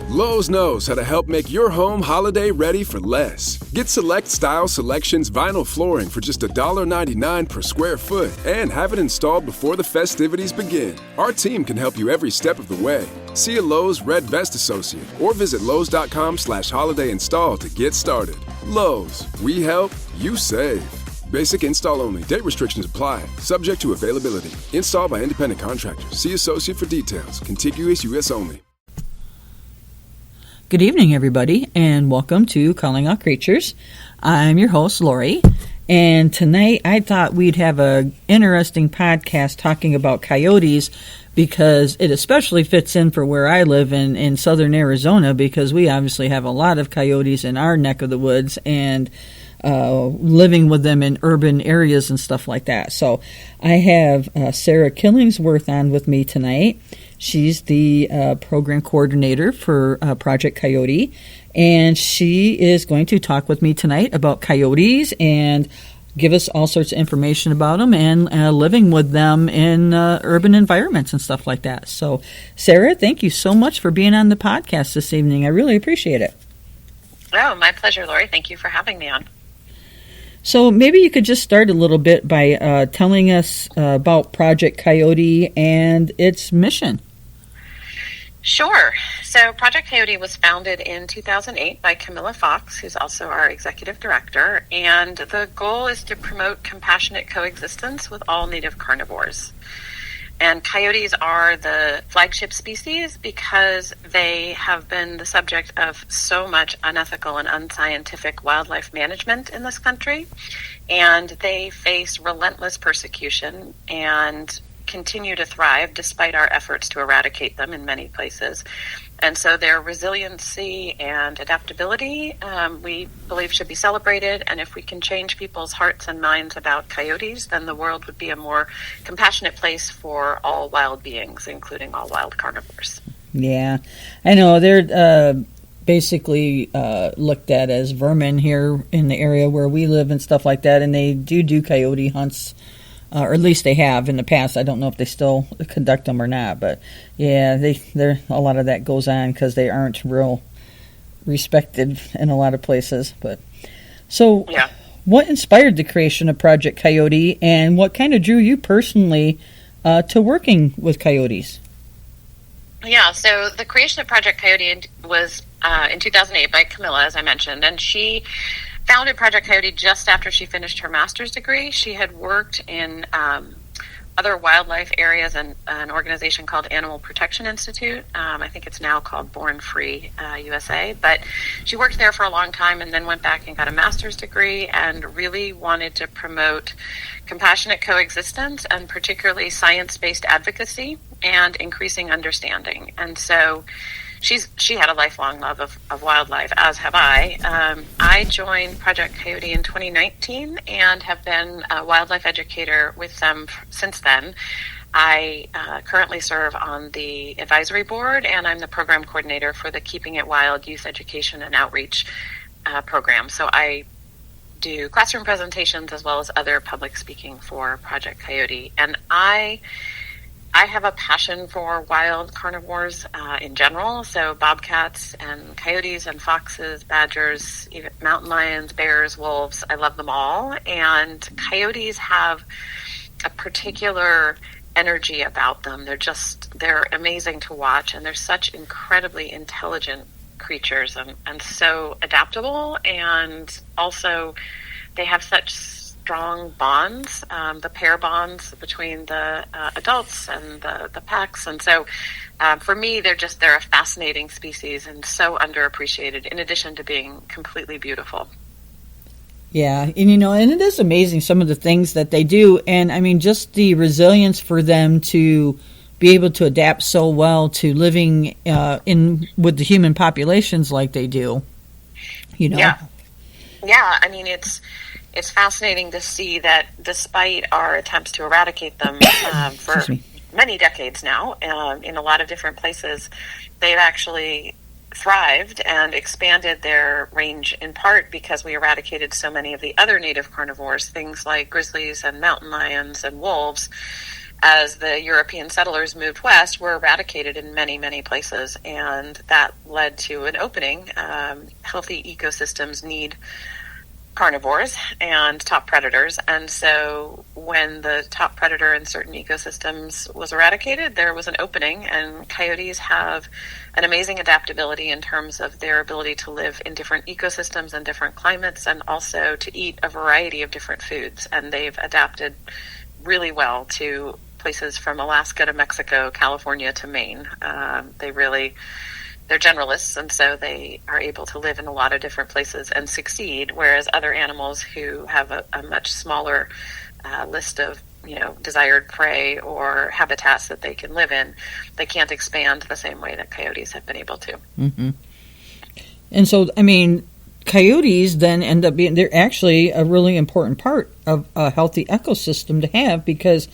Lowe's knows how to help make your home holiday ready for less. Get Select Style Selections vinyl flooring for just $1.99 per square foot and have it installed before the festivities begin. Our team can help you every step of the way. See a Lowe's Red Vest associate or visit Lowe's.com/holiday install to get started. Lowe's, we help, you save. Basic install only. Date restrictions apply. Subject to availability. Installed by independent contractors. See associate for details. Contiguous U.S. only. Good evening, everybody, and welcome to Calling All Creatures. I'm your host, Lori, and tonight I thought we'd have an interesting podcast talking about coyotes because it especially fits in for where I live in southern Arizona, because we obviously have a lot of coyotes in our neck of the woods and living with them in urban areas and stuff like that. So I have Sarah Killingsworth on with me tonight. She's the program coordinator for Project Coyote, and she is going to talk with me tonight about coyotes and give us all sorts of information about them and living with them in urban environments and stuff like that. So, Sarah, thank you so much for being on the podcast this evening. I really appreciate it. Oh, my pleasure, Lori. Thank you for having me on. So maybe you could just start a little bit by telling us about Project Coyote and its mission. Sure. So Project Coyote was founded in 2008 by Camilla Fox, who's also our executive director, and the goal is to promote compassionate coexistence with all native carnivores. And coyotes are the flagship species because they have been the subject of so much unethical and unscientific wildlife management in this country. And they face relentless persecution and continue to thrive despite our efforts to eradicate them in many places. And so their resiliency and adaptability, we believe, should be celebrated. And if we can change people's hearts and minds about coyotes, then the world would be a more compassionate place for all wild beings, including all wild carnivores. Yeah, I know. They're basically looked at as vermin here in the area where we live and stuff like that. And they do coyote hunts. Or at least they have in the past. I don't know if they still conduct them or not, but yeah, there a lot of that goes on because they aren't real respected in a lot of places. But so, yeah. What inspired the creation of Project Coyote, and what kind of drew you personally to working with coyotes? Yeah, so the creation of Project Coyote was in 2008 by Camilla, as I mentioned, and she founded Project Coyote just after she finished her master's degree. She had worked in other wildlife areas and an organization called Animal Protection Institute. I think it's now called Born Free USA. But she worked there for a long time and then went back and got a master's degree and really wanted to promote compassionate coexistence and particularly science-based advocacy and increasing understanding. And so she had a lifelong love of wildlife, as have I. I joined Project Coyote in 2019 and have been a wildlife educator with them since then. I currently serve on the advisory board, and I'm the program coordinator for the Keeping It Wild Youth Education and Outreach program. So I do classroom presentations as well as other public speaking for Project Coyote. And I have a passion for wild carnivores in general, so bobcats and coyotes and foxes, badgers, even mountain lions, bears, wolves. I love them all. And coyotes have a particular energy about them. They're amazing to watch, and they're such incredibly intelligent creatures and so adaptable, and also they have such strong bonds, the pair bonds between the adults and the packs. And so for me, they're a fascinating species and so underappreciated, in addition to being completely beautiful. Yeah, and it is amazing some of the things that they do. And I mean, just the resilience for them to be able to adapt so well to living with the human populations like they do, Yeah, I mean, it's fascinating to see that despite our attempts to eradicate them for many decades now, in a lot of different places, they've actually thrived and expanded their range, in part because we eradicated so many of the other native carnivores, things like grizzlies and mountain lions and wolves. as the European settlers moved west, were eradicated in many, many places. And that led to an opening. Healthy ecosystems need carnivores and top predators. And so when the top predator in certain ecosystems was eradicated, there was an opening, and coyotes have an amazing adaptability in terms of their ability to live in different ecosystems and different climates, and also to eat a variety of different foods. And they've adapted really well to places from Alaska to Mexico, California to Maine. They're generalists, and so they are able to live in a lot of different places and succeed, whereas other animals who have a much smaller list of desired prey or habitats that they can live in, they can't expand the same way that coyotes have been able to. Mm-hmm. And so, I mean, coyotes then end up they're actually a really important part of a healthy ecosystem to have, because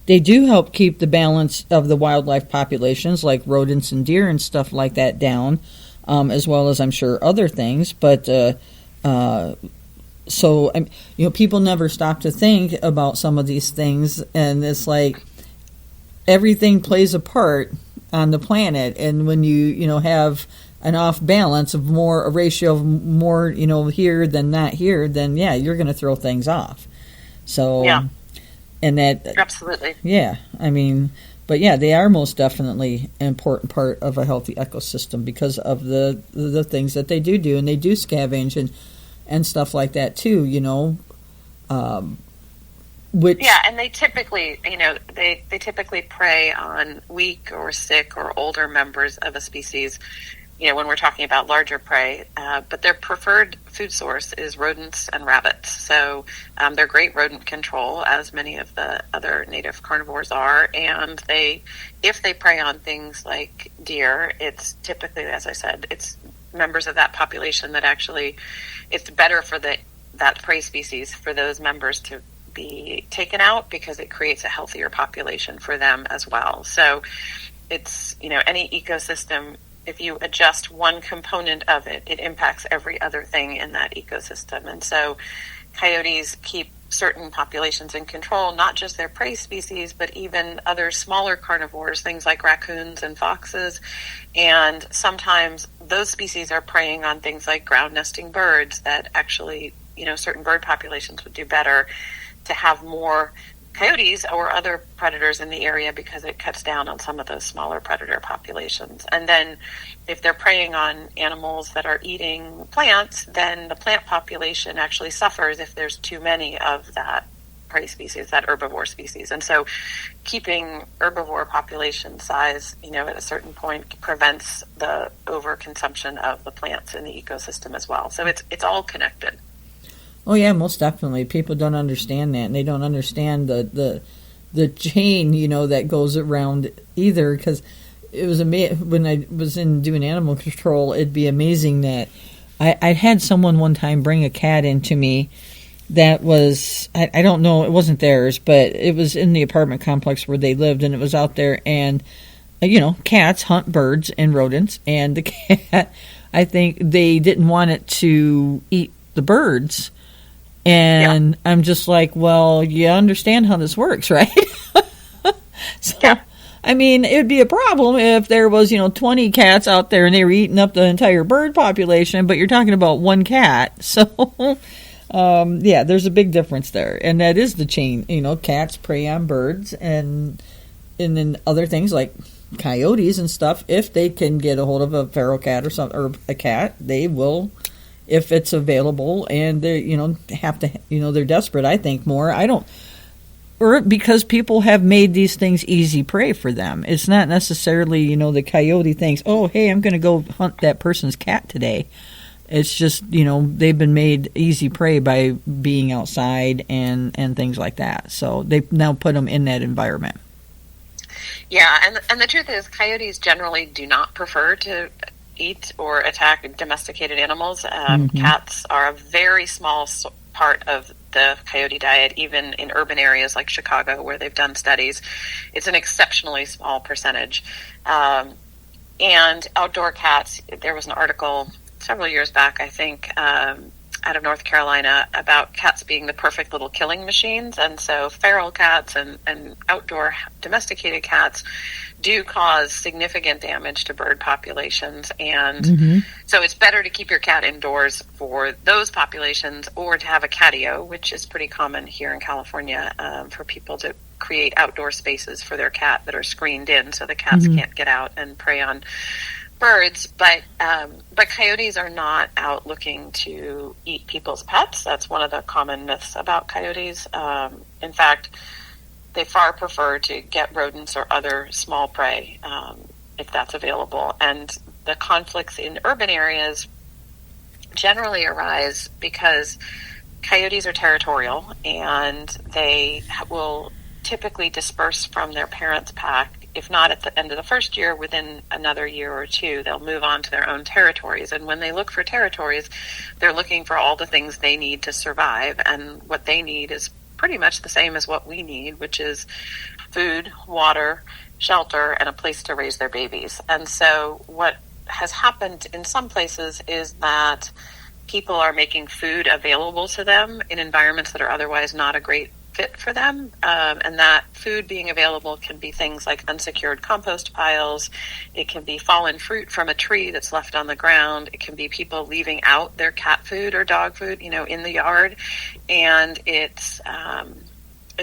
they do help keep the balance of the wildlife populations, like rodents and deer and stuff like that, down, as well as, I'm sure, other things. But people never stop to think about some of these things, and it's like everything plays a part on the planet. And when you have an off balance of a ratio of more here than not here, then you're going to throw things off. So yeah. And that absolutely, yeah. I mean, but they are most definitely an important part of a healthy ecosystem because of the things that they do, and they do scavenge and stuff like that too. Which and they typically they typically prey on weak or sick or older members of a species. When we're talking about larger prey, but their preferred food source is rodents and rabbits. So they're great rodent control, as many of the other native carnivores are. And if they prey on things like deer, it's typically, as I said, it's members of that population that actually, it's better for that prey species for those members to be taken out, because it creates a healthier population for them as well. So it's, any ecosystem, if you adjust one component of it, it impacts every other thing in that ecosystem. And so coyotes keep certain populations in control, not just their prey species, but even other smaller carnivores, things like raccoons and foxes. And sometimes those species are preying on things like ground nesting birds that actually, certain bird populations would do better to have more coyotes or other predators in the area, because it cuts down on some of those smaller predator populations. And then if they're preying on animals that are eating plants, then the plant population actually suffers if there's too many of that prey species, that herbivore species. And so keeping herbivore population size, at a certain point prevents the overconsumption of the plants in the ecosystem as well. So it's all connected. Oh yeah, most definitely. People don't understand that, and they don't understand the chain, that goes around either. Because it was when I was doing animal control, it'd be amazing that I had someone one time bring a cat into me that was, I don't know, it wasn't theirs, but it was in the apartment complex where they lived, and it was out there, and cats hunt birds and rodents, and the cat, I think they didn't want it to eat the birds. And I'm just like, well, you understand how this works, right? So, I mean, it would be a problem if there was, 20 cats out there and they were eating up the entire bird population, but you're talking about one cat. So, there's a big difference there. And that is the chain. Cats prey on birds, and then other things like coyotes and stuff. If they can get a hold of a feral cat or a cat, they will, if it's available, and they have to, they're desperate, I think, more. Or because people have made these things easy prey for them. It's not necessarily, the coyote thinks, oh, hey, I'm going to go hunt that person's cat today. It's just, they've been made easy prey by being outside and things like that. So they now put them in that environment. Yeah, and the truth is, coyotes generally do not prefer to eat or attack domesticated animals. Cats are a very small part of the coyote diet, even in urban areas like Chicago, where they've done studies. It's an exceptionally small percentage. And outdoor cats, there was an article several years back, I think, out of North Carolina about cats being the perfect little killing machines. And so feral cats and outdoor domesticated cats do cause significant damage to bird populations. And so it's better to keep your cat indoors for those populations, or to have a catio, which is pretty common here in California, for people to create outdoor spaces for their cat that are screened in so the cats can't get out and prey on birds. But coyotes are not out looking to eat people's pets. That's one of the common myths about coyotes. In fact, they far prefer to get rodents or other small prey, if that's available. And the conflicts in urban areas generally arise because coyotes are territorial, and they will typically disperse from their parents' pack. If not at the end of the first year, within another year or two, they'll move on to their own territories. And when they look for territories, they're looking for all the things they need to survive. And what they need is pretty much the same as what we need, which is food, water, shelter, and a place to raise their babies. And so what has happened in some places is that people are making food available to them in environments that are otherwise not a great fit for them, and that food being available can be things like unsecured compost piles. It can be fallen fruit from a tree that's left on the ground. It can be people leaving out their cat food or dog food, in the yard. And it's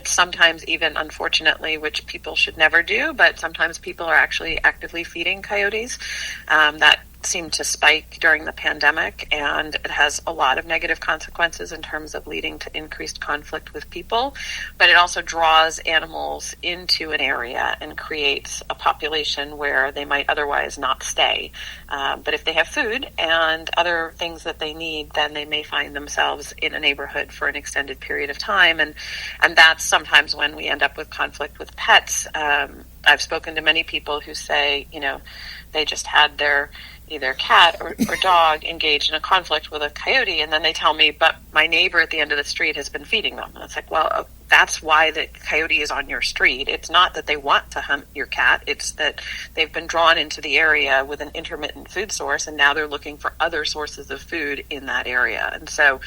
sometimes even, unfortunately, which people should never do, but sometimes people are actually actively feeding coyotes. That seemed to spike during the pandemic, and it has a lot of negative consequences in terms of leading to increased conflict with people. But it also draws animals into an area and creates a population where they might otherwise not stay. But if they have food and other things that they need, then they may find themselves in a neighborhood for an extended period of time. And that's sometimes when we end up with conflict with pets. I've spoken to many people who say, they just had their either cat or dog engaged in a conflict with a coyote, and then they tell me, but my neighbor at the end of the street has been feeding them. And it's like, well, that's why the coyote is on your street. It's not that they want to hunt your cat. It's that they've been drawn into the area with an intermittent food source, and now they're looking for other sources of food in that area. And so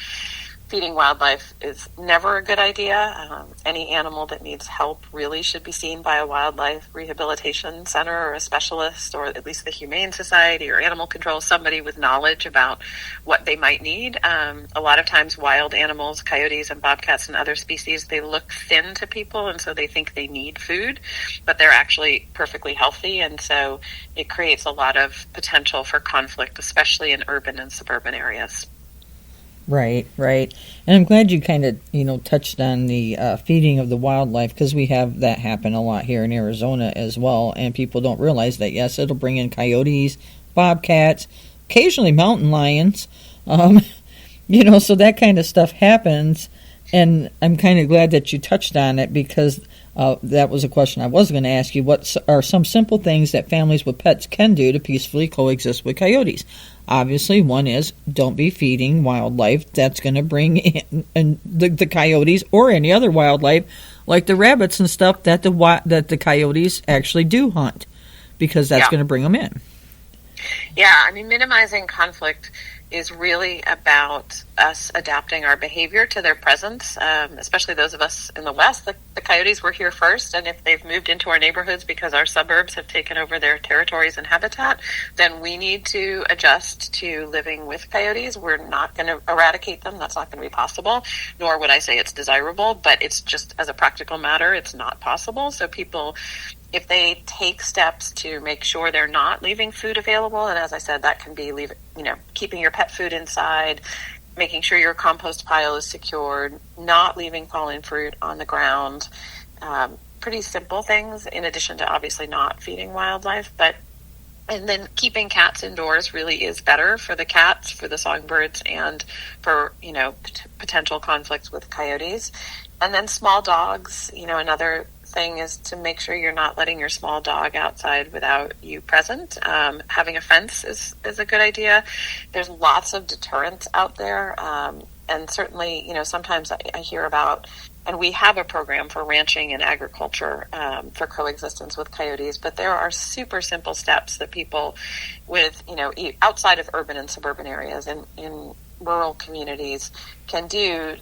feeding wildlife is never a good idea. Any animal that needs help really should be seen by a wildlife rehabilitation center or a specialist, or at least the Humane Society or Animal Control, somebody with knowledge about what they might need. A lot of times wild animals, coyotes and bobcats and other species, they look thin to people, and so they think they need food, but they're actually perfectly healthy. And so it creates a lot of potential for conflict, especially in urban and suburban areas. Right. And I'm glad you kind of, touched on the feeding of the wildlife, because we have that happen a lot here in Arizona as well. And people don't realize that, yes, it'll bring in coyotes, bobcats, occasionally mountain lions, so that kind of stuff happens. And I'm kind of glad that you touched on it, because that was a question I was going to ask you. What are some simple things that families with pets can do to peacefully coexist with coyotes? Obviously, one is don't be feeding wildlife that's going to bring in the coyotes or any other wildlife, like the rabbits and stuff that the coyotes actually do hunt, because that's going to bring them in. Yeah, minimizing conflict is really about us adapting our behavior to their presence, especially those of us in the West. The coyotes were here first, and if they've moved into our neighborhoods because our suburbs have taken over their territories and habitat, then we need to adjust to living with coyotes. We're not going to eradicate them. That's not going to be possible, nor would I say it's desirable, but it's just, as a practical matter, it's not possible. So people, if they take steps to make sure they're not leaving food available, and as I said, that can be keeping your pet food inside, making sure your compost pile is secured, not leaving fallen fruit on the ground, pretty simple things, in addition to obviously not feeding wildlife. And then keeping cats indoors really is better for the cats, for the songbirds, and for, potential conflicts with coyotes. And then small dogs, another thing is to make sure you're not letting your small dog outside without you present. Having a fence is a good idea. There's lots of deterrents out there. And certainly, sometimes I hear about, and we have a program for ranching and agriculture for coexistence with coyotes, but there are super simple steps that people with, outside of urban and suburban areas and in rural communities can do.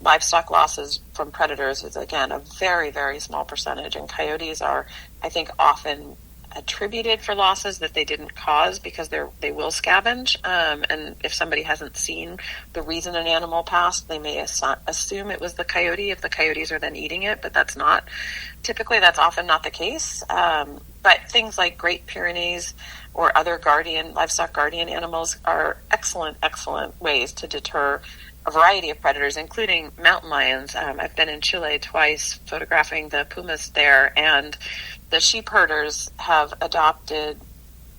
Livestock losses from predators is, again, a very, very small percentage, and coyotes are, I think, often attributed for losses that they didn't cause because they will scavenge. And if somebody hasn't seen the reason an animal passed, they may assume it was the coyote if the coyotes are then eating it, but that's often not the case. But things like Great Pyrenees or other livestock guardian animals are excellent ways to deter a variety of predators, including mountain lions. I've been in Chile twice photographing the pumas there, and the sheep herders have adopted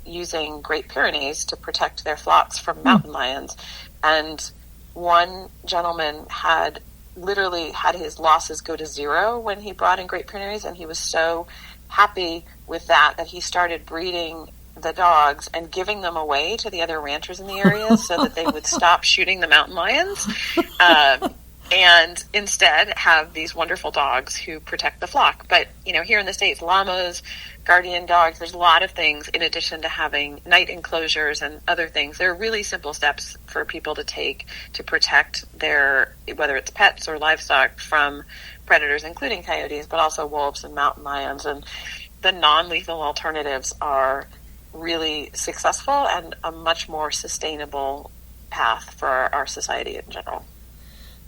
using Great Pyrenees to protect their flocks from mountain lions. And one gentleman had literally had his losses go to zero when he brought in Great Pyrenees, and he was so happy with that he started breeding the dogs and giving them away to the other ranchers in the area so that they would stop shooting the mountain lions, and instead have these wonderful dogs who protect the flock. But, here in the States, llamas, guardian dogs, there's a lot of things in addition to having night enclosures and other things. There are really simple steps for people to take to protect their, whether it's pets or livestock, from predators, including coyotes, but also wolves and mountain lions. And the non-lethal alternatives are really successful and a much more sustainable path for our society in general.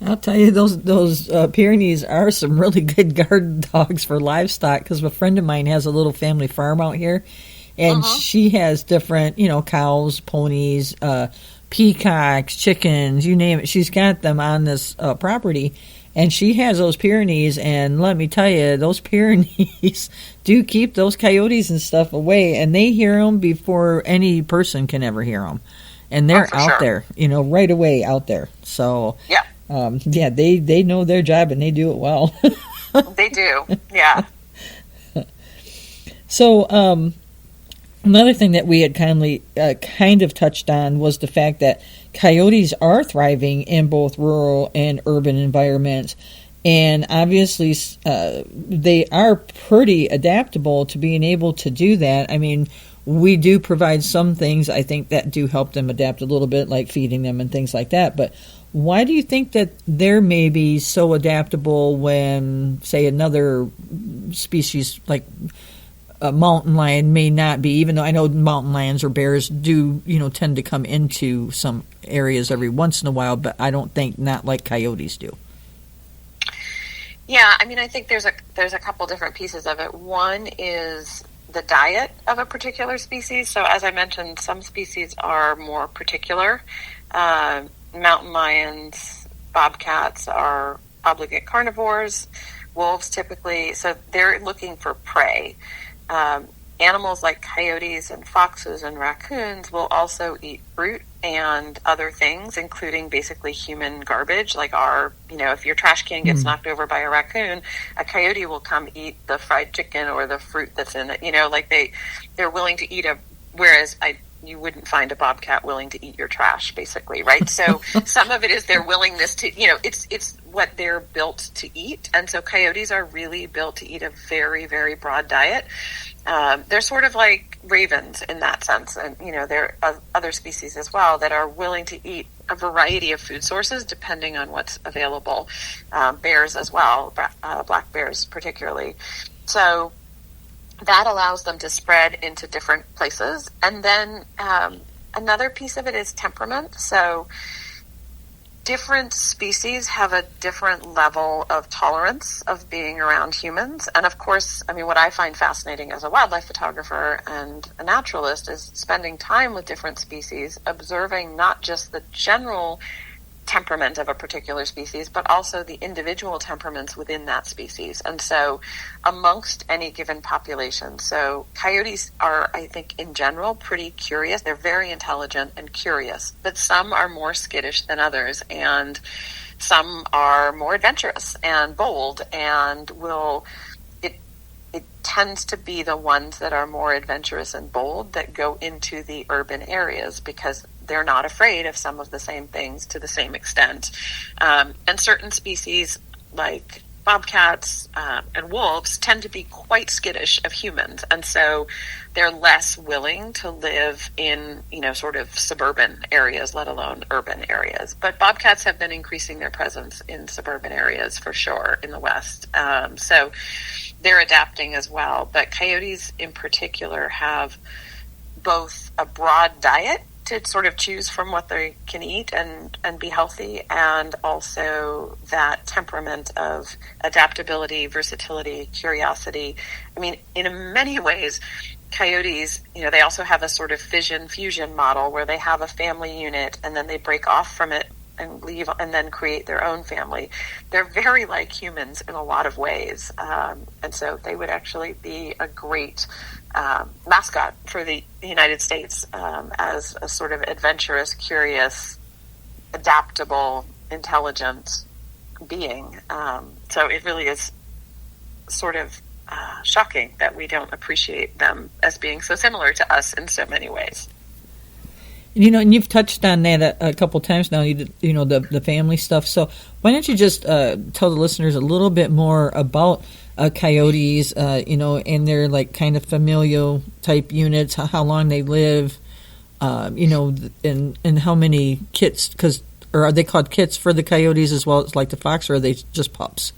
I'll tell you, those Pyrenees are some really good guard dogs for livestock, because a friend of mine has a little family farm out here, and she has different, cows, ponies, peacocks, chickens, you name it. She's got them on this property, and she has those Pyrenees, and let me tell you, those Pyrenees do keep those coyotes and stuff away, and they hear them before any person can ever hear them. And they're out there, right away out there. So, yeah. They know their job, and they do it well. They do, yeah. So, another thing that we had kind of touched on was the fact that coyotes are thriving in both rural and urban environments, and obviously they are pretty adaptable to being able to do that. I mean, we do provide some things, I think, that do help them adapt a little bit, like feeding them and things like that, but why do you think that they're maybe so adaptable when, say, another species like a mountain lion may not be, even though I know mountain lions or bears do, tend to come into some areas every once in a while, but I don't think not like coyotes do. Yeah, I mean, I think there's a couple different pieces of it. One is the diet of a particular species. So as I mentioned, some species are more particular. Mountain lions, bobcats are obligate carnivores. Wolves typically, so they're looking for prey. Animals like coyotes and foxes and raccoons will also eat fruit and other things, including basically human garbage. Like if your trash can gets knocked over by a raccoon, a coyote will come eat the fried chicken or the fruit that's in it. They're willing to eat whereas you wouldn't find a bobcat willing to eat your trash, basically, right? So some of it is their willingness to, it's what they're built to eat. And so coyotes are really built to eat a very, very broad diet. They're sort of like ravens in that sense. And, there are other species as well that are willing to eat a variety of food sources depending on what's available. Bears as well, black bears particularly. So that allows them to spread into different places. And then another piece of it is temperament. So different species have a different level of tolerance of being around humans. And of course, I mean, what I find fascinating as a wildlife photographer and a naturalist is spending time with different species, observing not just the general temperament of a particular species, but also the individual temperaments within that species. And so amongst any given population, so coyotes are, I think, in general, pretty curious. They're very intelligent and curious, but some are more skittish than others, and some are more adventurous and bold, and it tends to be the ones that are more adventurous and bold that go into the urban areas because they're not afraid of some of the same things to the same extent. And certain species, like bobcats and wolves tend to be quite skittish of humans, and so they're less willing to live in, sort of suburban areas, let alone urban areas. But bobcats have been increasing their presence in suburban areas for sure in the West. So they're adapting as well. But coyotes in particular have both a broad diet to sort of choose from what they can eat and be healthy, and also that temperament of adaptability, versatility, curiosity. I mean, in many ways, coyotes, they also have a sort of fission-fusion model where they have a family unit and then they break off from it and leave and then create their own family. They're very like humans in a lot of ways. And so they would actually be a great mascot for the United States as a sort of adventurous, curious, adaptable, intelligent being. So it really is sort of shocking that we don't appreciate them as being so similar to us in so many ways. And you've touched on that a couple times now, the family stuff. So why don't you just tell the listeners a little bit more about coyotes, and their like kind of familial type units, how long they live, and how many kits, or are they called kits for the coyotes as well as like the fox, or are they just pups?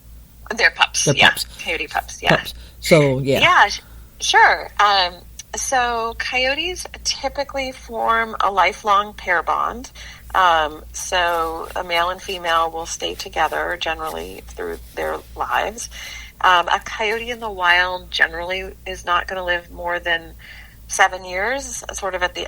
They're pups. Pups. Coyote pups. Yeah. Pups. So yeah. Yeah, sure. So coyotes typically form a lifelong pair bond. So a male and female will stay together generally through their lives. A coyote in the wild generally is not going to live more than 7 years, sort of at the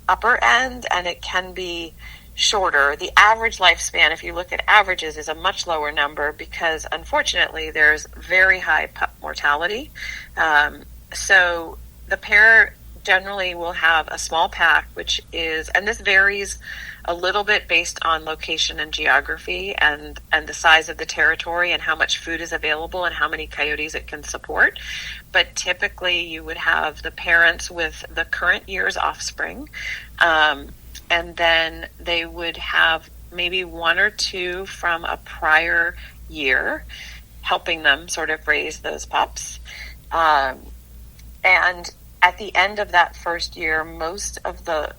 upper end, and it can be shorter. The average lifespan, if you look at averages, is a much lower number because, unfortunately, there's very high pup mortality. So the pair generally will have a small pack, and this varies a little bit based on location and geography and the size of the territory and how much food is available and how many coyotes it can support. But typically you would have the parents with the current year's offspring, and then they would have maybe one or two from a prior year helping them sort of raise those pups. And at the end of that first year, most of the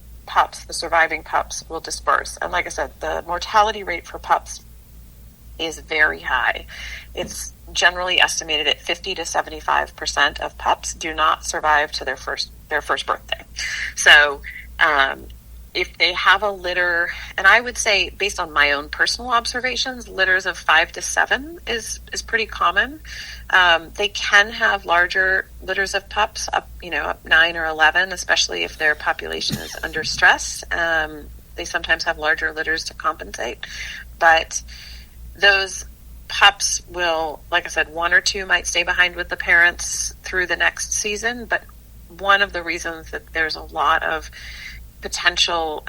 surviving pups will disperse. And like I said, the mortality rate for pups is very high. It's generally estimated at 50 to 75% of pups do not survive to their first birthday. So if they have a litter, and I would say based on my own personal observations, litters of 5 to 7 is pretty common. They can have larger litters of pups, up 9 or 11, especially if their population is under stress. They sometimes have larger litters to compensate. But those pups will, like I said, one or two might stay behind with the parents through the next season. But one of the reasons that there's a lot of potential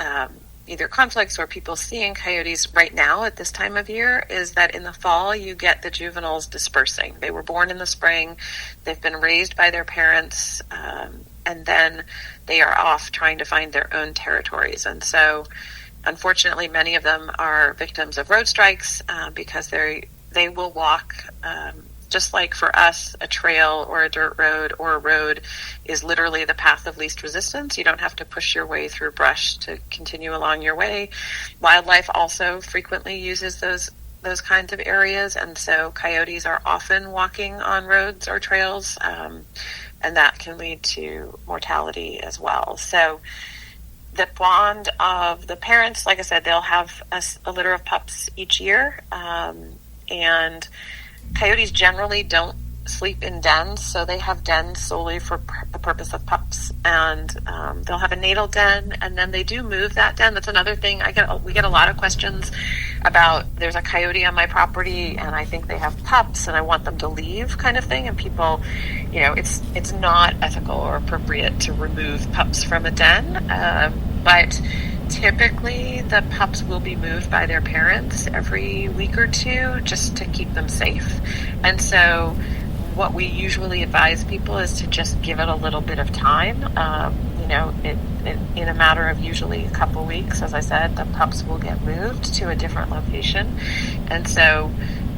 either conflicts or people seeing coyotes right now at this time of year is that in the fall you get the juveniles dispersing. They were born in the spring, they've been raised by their parents, and then they are off trying to find their own territories. And so unfortunately many of them are victims of road strikes because they will walk just like for us, a trail or a dirt road or a road is literally the path of least resistance. You don't have to push your way through brush to continue along your way. Wildlife also frequently uses those kinds of areas, and so coyotes are often walking on roads or trails, and that can lead to mortality as well. So the bond of the parents, like I said, they'll have a litter of pups each year, and coyotes generally don't sleep in dens, so they have dens solely for the purpose of pups, and they'll have a natal den, and then they do move that den. That's another thing we get a lot of questions about. There's a coyote on my property, and I think they have pups, and I want them to leave, kind of thing. And people, it's not ethical or appropriate to remove pups from a den, but typically the pups will be moved by their parents every week or two just to keep them safe. And so what we usually advise people is to just give it a little bit of time. In a matter of usually a couple weeks, as I said, the pups will get moved to a different location. And so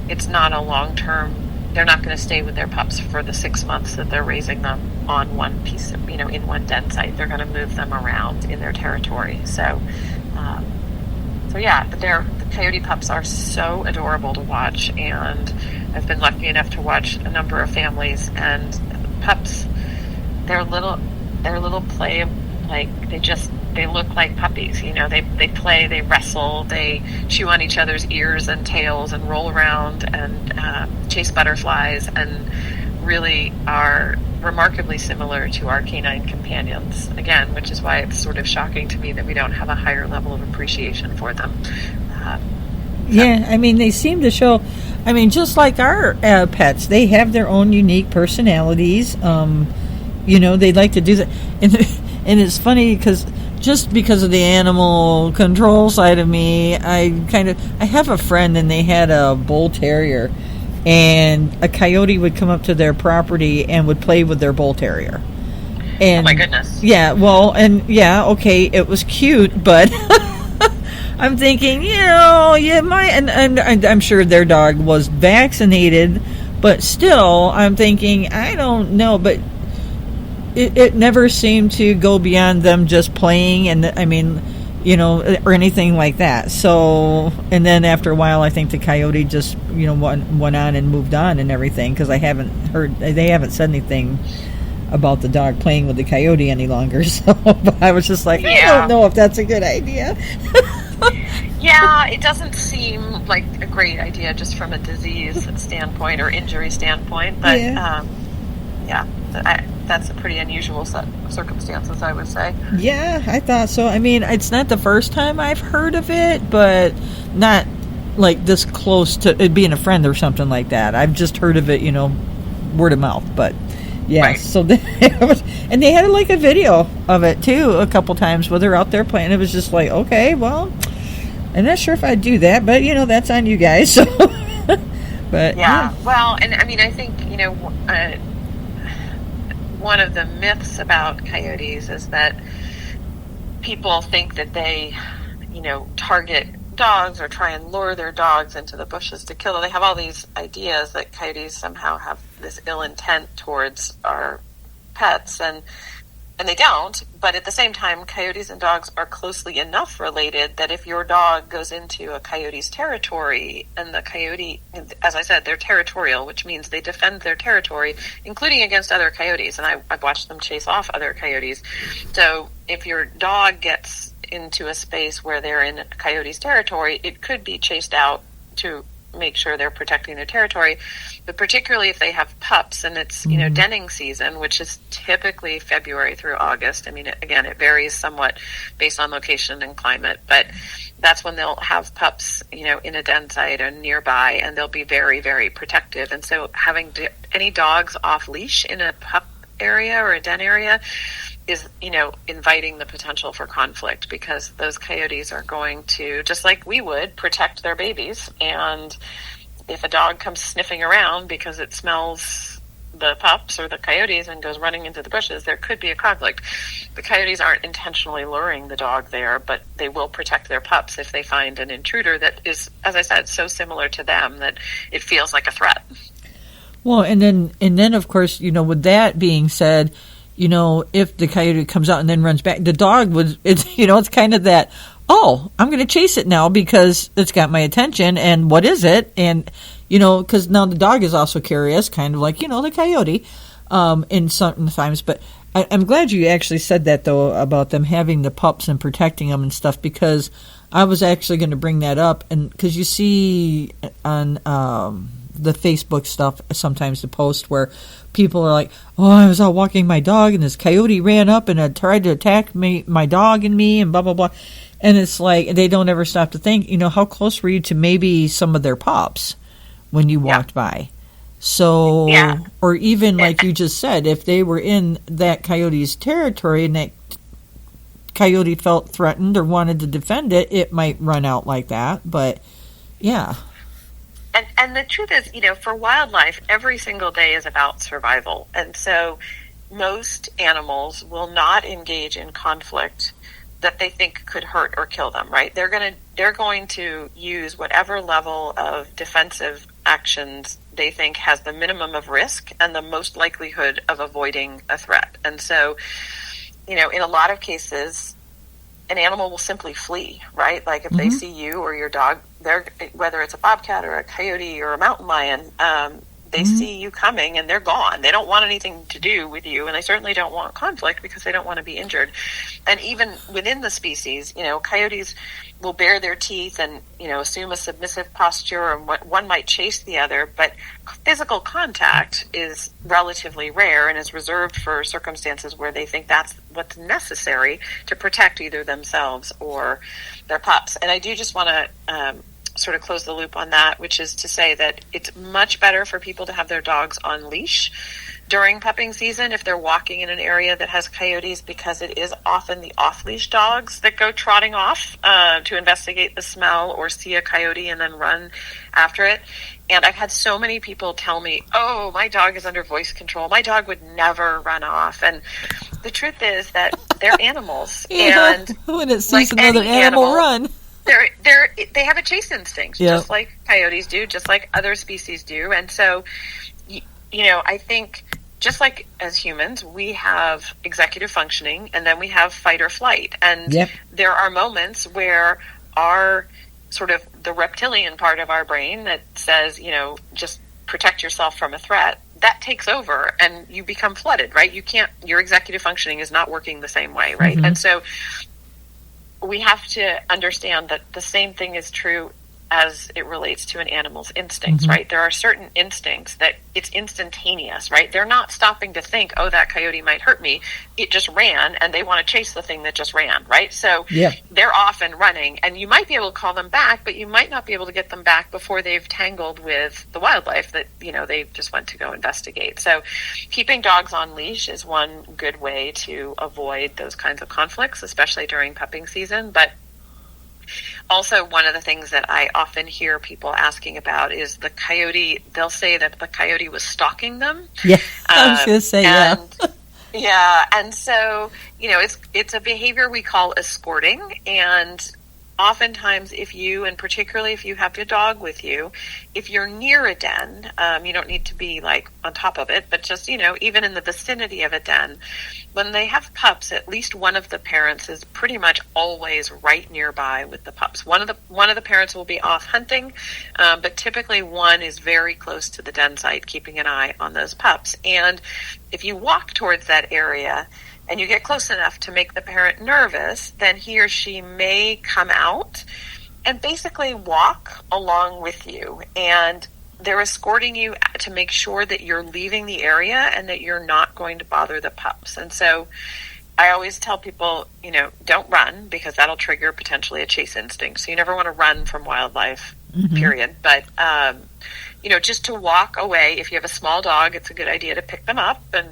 it's not a long-term, they're not going to stay with their pups for the 6 months that they're raising them on one piece of, in one den site. They're going to move them around in their territory. So yeah, the coyote pups are so adorable to watch, and I've been lucky enough to watch a number of families, and pups, their little play, like they look like puppies. They play, they wrestle, they chew on each other's ears and tails and roll around and chase butterflies, and really are remarkably similar to our canine companions, again, which is why it's sort of shocking to me that we don't have a higher level of appreciation for them. Yeah, they seem to show, just like our pets, they have their own unique personalities. They like to do that. And it's funny because of the animal control side of me, I have a friend, and they had a bull terrier, and a coyote would come up to their property and would play with their bull terrier. And, oh my goodness. Yeah, well, and yeah, okay, it was cute, but I'm thinking, you might, and I'm sure their dog was vaccinated, but still, I'm thinking, I don't know, but it never seemed to go beyond them just playing, and or anything like that. So, and then after a while, I think the coyote just, went on and moved on and everything, because they haven't said anything about the dog playing with the coyote any longer. So, but I was just like, I don't know if that's a good idea. Yeah, it doesn't seem like a great idea just from a disease standpoint or injury standpoint, but that's a pretty unusual set of circumstances, I would say. Yeah, I thought so. It's not the first time I've heard of it, but not like this close to it being a friend or something like that. I've just heard of it, word of mouth. But yeah, right. So and they had like a video of it too a couple times where they're out there playing. It was just like, okay, well, I'm not sure if I'd do that, but that's on you guys. So, but yeah, well, and I think one of the myths about coyotes is that people think that they, target dogs or try and lure their dogs into the bushes to kill them. They have all these ideas that coyotes somehow have this ill intent towards our pets, and they don't. But at the same time, coyotes and dogs are closely enough related that if your dog goes into a coyote's territory, and the coyote, as I said, they're territorial, which means they defend their territory, including against other coyotes. And I've watched them chase off other coyotes. So if your dog gets into a space where they're in a coyote's territory, it could be chased out to make sure they're protecting their territory. But particularly if they have pups, and it's denning season, which is typically February through August. Again, it varies somewhat based on location and climate, but that's when they'll have pups in a den site or nearby, and they'll be very, very protective. And so having any dogs off leash in a pup area or a den area is, inviting the potential for conflict, because those coyotes are going to, just like we would, protect their babies. And if a dog comes sniffing around because it smells the pups or the coyotes and goes running into the bushes, there could be a conflict. The coyotes aren't intentionally luring the dog there, but they will protect their pups if they find an intruder that is, as I said, so similar to them that it feels like a threat. Well, and then of course, with that being said, if the coyote comes out and then runs back, the dog it's kind of that, oh, I'm going to chase it now because it's got my attention, and what is it? And, because now the dog is also curious, kind of like, the coyote, in sometimes. But I'm glad you actually said that, though, about them having the pups and protecting them and stuff, because I was actually going to bring that up, and because you see on the Facebook stuff sometimes, the post where people are like, oh, I was out walking my dog and this coyote ran up and tried to attack my dog and me and blah, blah, blah. And it's like, they don't ever stop to think, how close were you to maybe some of their pups when you walked by? So, or even like you just said, if they were in that coyote's territory and that coyote felt threatened or wanted to defend it, it might run out like that. But yeah. And the truth is, for wildlife, every single day is about survival. And so most animals will not engage in conflict that they think could hurt or kill them, right? They're going to use whatever level of defensive actions they think has the minimum of risk and the most likelihood of avoiding a threat. And so, in a lot of cases, an animal will simply flee, right? Like if they see you or your dog, whether it's a bobcat or a coyote or a mountain lion, they see you coming and they're gone. They don't want anything to do with you, and they certainly don't want conflict because they don't want to be injured. And even within the species, coyotes will bare their teeth and, assume a submissive posture, and one might chase the other, but physical contact is relatively rare and is reserved for circumstances where they think that's what's necessary to protect either themselves or their pups. And I do just want to sort of close the loop on that, which is to say that it's much better for people to have their dogs on leash during pupping season if they're walking in an area that has coyotes, because it is often the off-leash dogs that go trotting off to investigate the smell or see a coyote and then run after it. And I've had so many people tell me, oh, my dog is under voice control. My dog would never run off. And the truth is that they're animals. And when it sees another animal run, they have a chase instinct, just like coyotes do, just like other species do. And so, I think just like as humans, we have executive functioning and then we have fight or flight. And there are moments where our sort of the reptilian part of our brain that says, just protect yourself from a threat, that takes over and you become flooded, right? Your executive functioning is not working the same way, right? And so we have to understand that the same thing is true as it relates to an animal's instincts, right? There are certain instincts that it's instantaneous, right? They're not stopping to think, oh, that coyote might hurt me. It just ran, and they want to chase the thing that just ran, right? So they're off and running, and you might be able to call them back, but you might not be able to get them back before they've tangled with the wildlife that, they just went to go investigate. So keeping dogs on leash is one good way to avoid those kinds of conflicts, especially during pupping season. But also, one of the things that I often hear people asking about is the coyote. They'll say that the coyote was stalking them. Yeah, I was going to say, and so, it's a behavior we call escorting, and oftentimes particularly if you have your dog with you, if you're near a den, you don't need to be like on top of it, but just, even in the vicinity of a den, when they have pups, at least one of the parents is pretty much always right nearby with the pups. One of the parents will be off hunting, but typically one is very close to the den site, keeping an eye on those pups. And if you walk towards that area and you get close enough to make the parent nervous, then he or she may come out and basically walk along with you. And they're escorting you to make sure that you're leaving the area and that you're not going to bother the pups. And so I always tell people, don't run, because that'll trigger potentially a chase instinct. So you never want to run from wildlife, period. But, just to walk away. If you have a small dog, it's a good idea to pick them up and,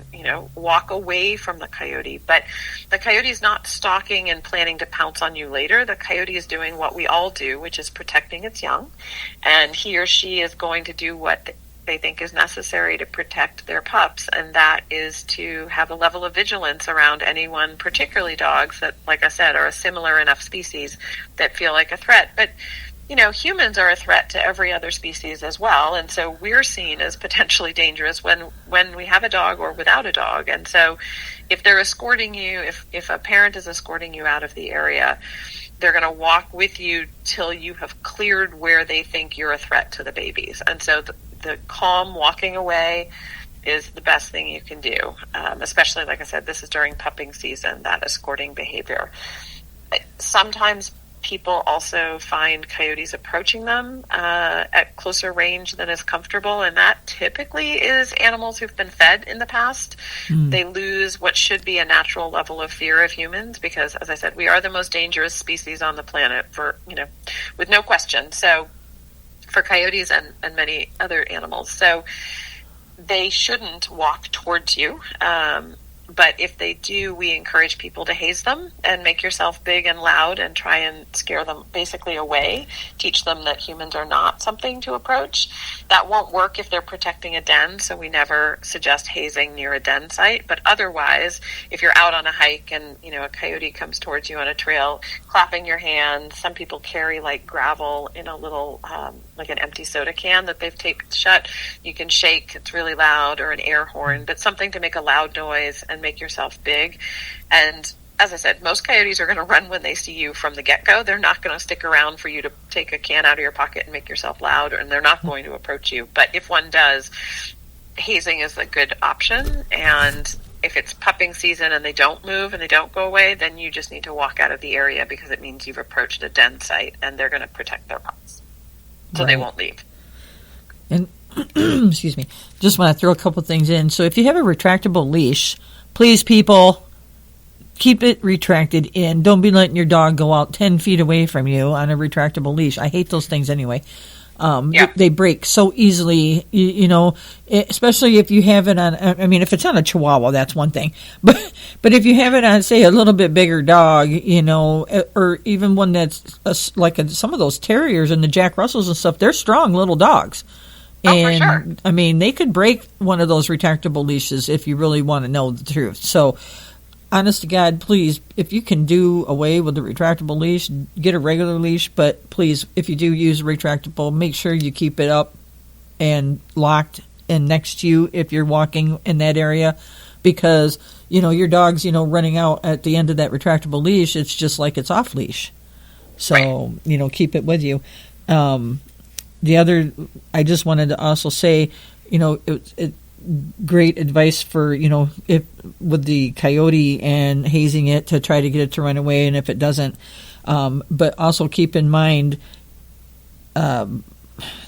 walk away from the coyote. But the coyote is not stalking and planning to pounce on you later. The coyote is doing what we all do, which is protecting its young. And he or she is going to do what they think is necessary to protect their pups. And that is to have a level of vigilance around anyone, particularly dogs that, like I said, are a similar enough species that feel like a threat. But humans are a threat to every other species as well, and so we're seen as potentially dangerous when we have a dog or without a dog. And so if they're escorting you, if a parent is escorting you out of the area, they're going to walk with you till you have cleared where they think you're a threat to the babies. And so the calm walking away is the best thing you can do, especially, like I said, this is during pupping season, that escorting behavior. Sometimes people also find coyotes approaching them at closer range than is comfortable, and that typically is animals who've been fed in the past. They lose what should be a natural level of fear of humans because, as I said, we are the most dangerous species on the planet with no question. So for coyotes and many other animals. So they shouldn't walk towards you. But if they do, we encourage people to haze them and make yourself big and loud and try and scare them basically away. Teach them that humans are not something to approach. That won't work if they're protecting a den, so we never suggest hazing near a den site. But otherwise, if you're out on a hike and, a coyote comes towards you on a trail, clapping your hands. Some people carry like gravel in a little like an empty soda can that they've taped shut. You can shake, it's really loud, or an air horn, but something to make a loud noise and make yourself big. And as I said, most coyotes are going to run when they see you from the get-go. They're not going to stick around for you to take a can out of your pocket and make yourself loud, and they're not going to approach you. But if one does, hazing is a good option. And if it's pupping season and they don't move and they don't go away, then you just need to walk out of the area, because it means you've approached a den site, and they're going to protect their pups. So They won't leave. And excuse me, just want to throw a couple things in. So if you have a retractable leash, please, people, keep it retracted in. Don't be letting your dog go out 10 feet away from you on a retractable leash. I hate those things anyway. They break so easily, you know, especially if you have it on, I mean, if it's on a Chihuahua, that's one thing. But if you have it on, say, a little bit bigger dog, you know, or even one that's some of those terriers and the Jack Russells and stuff, they're strong little dogs. And, for sure. I mean, they could break one of those retractable leashes if you really want to know the truth. So, honest to God, please, if you can do away with the retractable leash, get a regular leash. But please, if you do use a retractable, make sure you keep it up and locked and next to you if you're walking in that area. Because, you know, your dog's, you know, running out at the end of that retractable leash, it's just like it's off leash. So, you know, keep it with you. The other, I just wanted to also say, you know, great advice for, you know, if with the coyote and hazing it to try to get it to run away, and if it doesn't, but also keep in mind,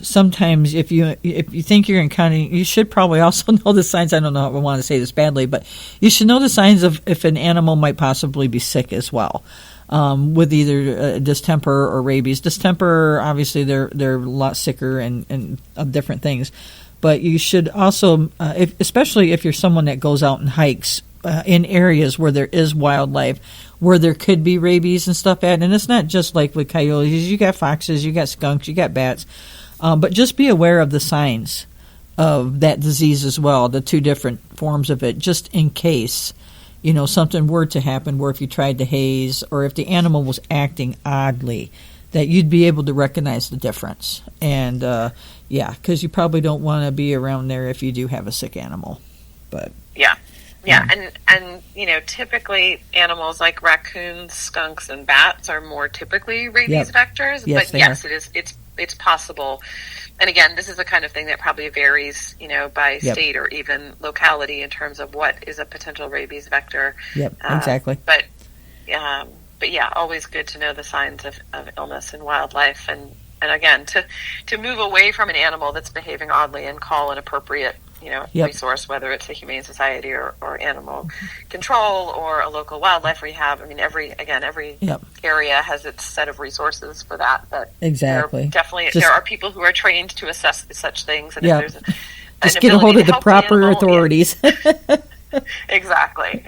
sometimes if you think you're encountering, you should probably also know the signs. I don't know if I want to say this badly, but you should know the signs of if an animal might possibly be sick as well. With either distemper or rabies. Distemper, obviously, they're a lot sicker and of different things. But you should also, especially if you're someone that goes out and hikes in areas where there is wildlife, where there could be rabies and stuff at. And it's not just like with coyotes. You got foxes, you got skunks, you got bats. But just be aware of the signs of that disease as well, the two different forms of it, just in case, you know, something were to happen where if you tried to haze or if the animal was acting oddly, that you'd be able to recognize the difference. And, because you probably don't want to be around there if you do have a sick animal. But and you know, typically animals like raccoons, skunks, and bats are more typically rabies vectors. Yes, but yes, it's possible. And again, this is the kind of thing that probably varies, you know, by state or even locality in terms of what is a potential rabies vector. Yep, exactly. But yeah, always good to know the signs of illness in wildlife, and again, to move away from an animal that's behaving oddly and call an appropriate, you know, resource, whether it's a humane society or animal control or a local wildlife rehab. I mean, every area has its set of resources for that. But exactly, there are people who are trained to assess such things. And if there's just get a hold of the proper authorities. Exactly.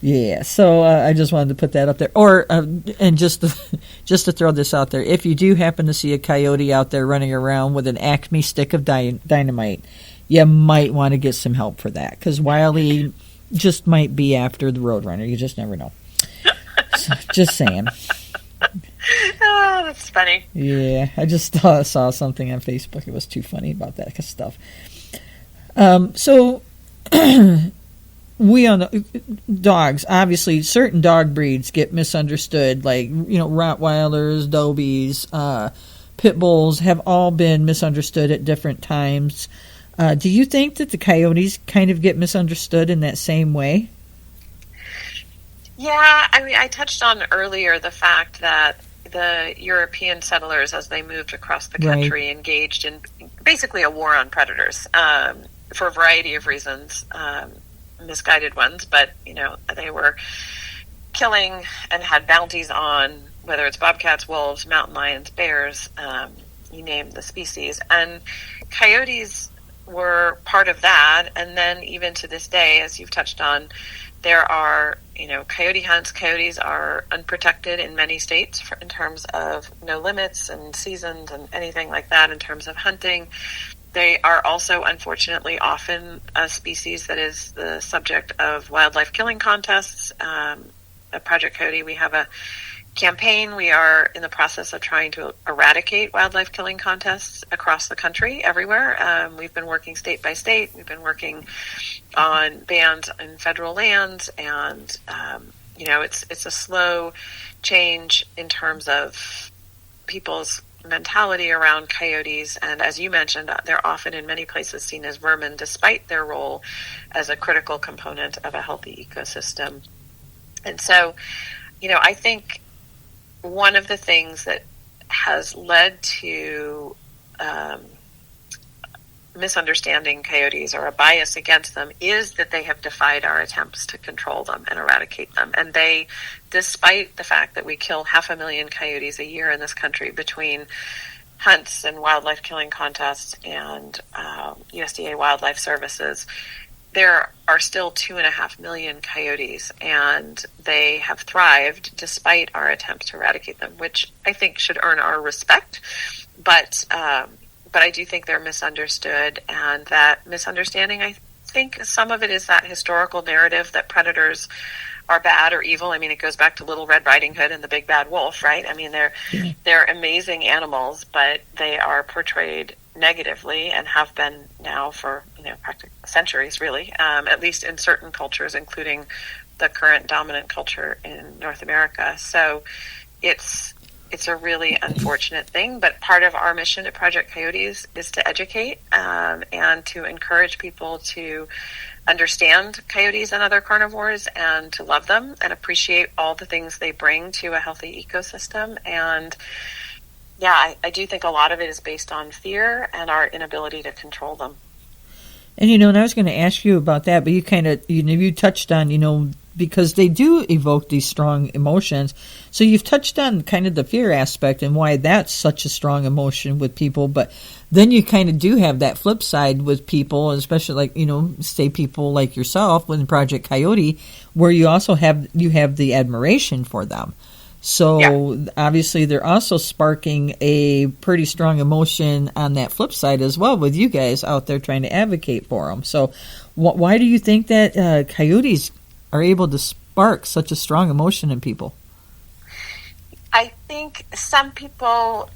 Yeah, so I just wanted to put that up there. Or and just to throw this out there, if you do happen to see a coyote out there running around with an Acme stick of dynamite, you might want to get some help for that, because Wiley just might be after the Roadrunner. You just never know. So, just saying. Oh, that's funny. Yeah, I just saw something on Facebook. It was too funny about that stuff. So... We on dogs, obviously, certain dog breeds get misunderstood, like, you know, Rottweilers, Dobies, Pit Bulls have all been misunderstood at different times. Do you think that the coyotes kind of get misunderstood in that same way? Yeah, I mean, I touched on earlier the fact that the European settlers, as they moved across the country, engaged in basically a war on predators for a variety of reasons. Misguided ones, but you know, they were killing and had bounties on whether it's bobcats, wolves, mountain lions, bears, you name the species. And coyotes were part of that. And then even to this day, as you've touched on, there are, you know, coyote hunts. Coyotes are unprotected in many states in terms of no limits and seasons and anything like that in terms of hunting. They are also, unfortunately, often a species that is the subject of wildlife killing contests. At Project Coyote, we have a campaign, we are in the process of trying to eradicate wildlife killing contests across the country, everywhere. We've been working state by state. We've been working on bans in federal lands, and it's a slow change in terms of people's mentality around coyotes. And as you mentioned, they're often in many places seen as vermin, despite their role as a critical component of a healthy ecosystem. And so, I think one of the things that has led to misunderstanding coyotes or a bias against them is that they have defied our attempts to control them and eradicate them. And they, despite the fact that we kill 500,000 coyotes a year in this country between hunts and wildlife killing contests and USDA Wildlife Services, there are still 2.5 million coyotes, and they have thrived despite our attempts to eradicate them, which I think should earn our respect. But I do think they're misunderstood, and that misunderstanding, I think some of it is that historical narrative that predators are bad or evil. I mean, it goes back to Little Red Riding Hood and the Big Bad Wolf, right? I mean, they're amazing animals, but they are portrayed negatively and have been now for practically centuries, really, at least in certain cultures, including the current dominant culture in North America. So it's a really unfortunate thing, but part of our mission at Project Coyotes is to educate and to encourage people to understand coyotes and other carnivores and to love them and appreciate all the things they bring to a healthy ecosystem. And I do think a lot of it is based on fear and our inability to control them. And and I was going to ask you about that, but you kind of you touched on because they do evoke these strong emotions. So you've touched on kind of the fear aspect and why that's such a strong emotion with people, but then you kind of do have that flip side with people, especially say people like yourself with Project Coyote, where you also have the admiration for them. So obviously they're also sparking a pretty strong emotion on that flip side as well with you guys out there trying to advocate for them. So why do you think that coyotes are able to spark such a strong emotion in people? I think some people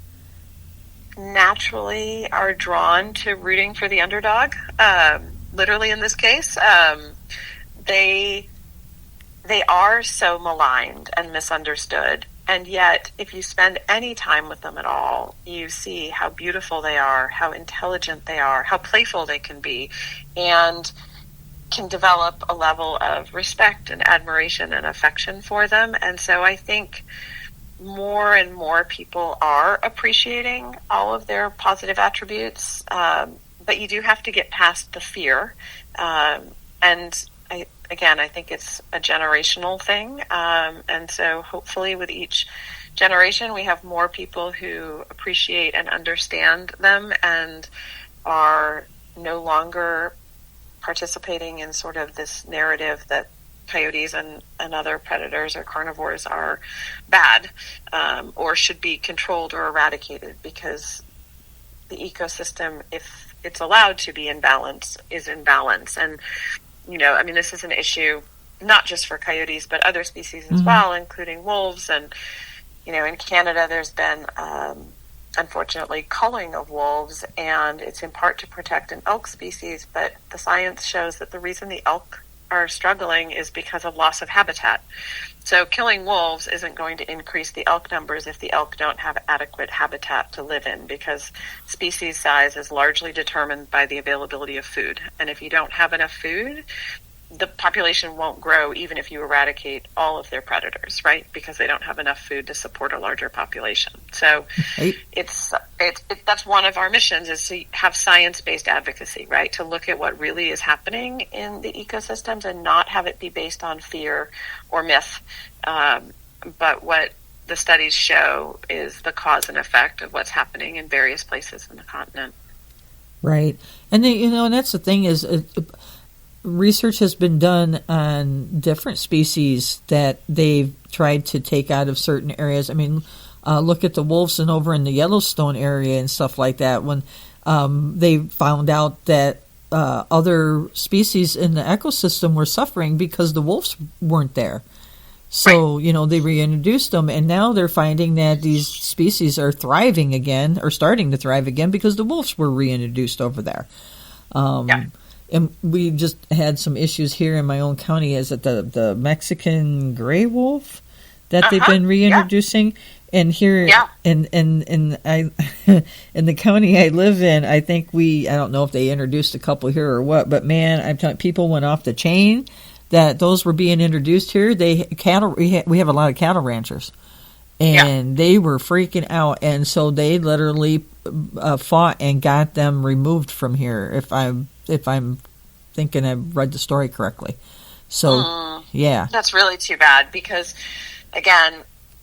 naturally are drawn to rooting for the underdog. Literally in this case, they are so maligned and misunderstood, and yet if you spend any time with them at all, you see how beautiful they are, how intelligent they are, how playful they can be, and can develop a level of respect and admiration and affection for them. And so I think more and more people are appreciating all of their positive attributes, but you do have to get past the fear. And I think it's a generational thing. And so hopefully with each generation, we have more people who appreciate and understand them and are no longer participating in sort of this narrative that coyotes and other predators or carnivores are bad or should be controlled or eradicated, because the ecosystem, if it's allowed to be in balance, is in balance. And this is an issue not just for coyotes, but other species as well, including wolves. And, in Canada, there's been, unfortunately, culling of wolves, and it's in part to protect an elk species. But the science shows that the reason the elk are struggling is because of loss of habitat. So killing wolves isn't going to increase the elk numbers if the elk don't have adequate habitat to live in, because species size is largely determined by the availability of food. And if you don't have enough food, the population won't grow even if you eradicate all of their predators, right? Because they don't have enough food to support a larger population. So that's one of our missions, is to have science-based advocacy, right? To look at what really is happening in the ecosystems and not have it be based on fear or myth, but what the studies show is the cause and effect of what's happening in various places in the continent. Right. And and that's the thing is, research has been done on different species that they've tried to take out of certain areas. I mean, look at the wolves over in the Yellowstone area and stuff like that. When they found out that other species in the ecosystem were suffering because the wolves weren't there. So, they reintroduced them, and now they're finding that these species are thriving again, or starting to thrive again, because the wolves were reintroduced over there. And we just had some issues here in my own county. Is it the Mexican gray wolf that they've been reintroducing? And here in I in the county I live in, I think I don't know if they introduced a couple here or what, but man, I'm telling people went off the chain that those were being introduced here. We have a lot of cattle ranchers, and they were freaking out, and so they literally fought and got them removed from here. If I'm thinking I've read the story correctly. So that's really too bad, because again,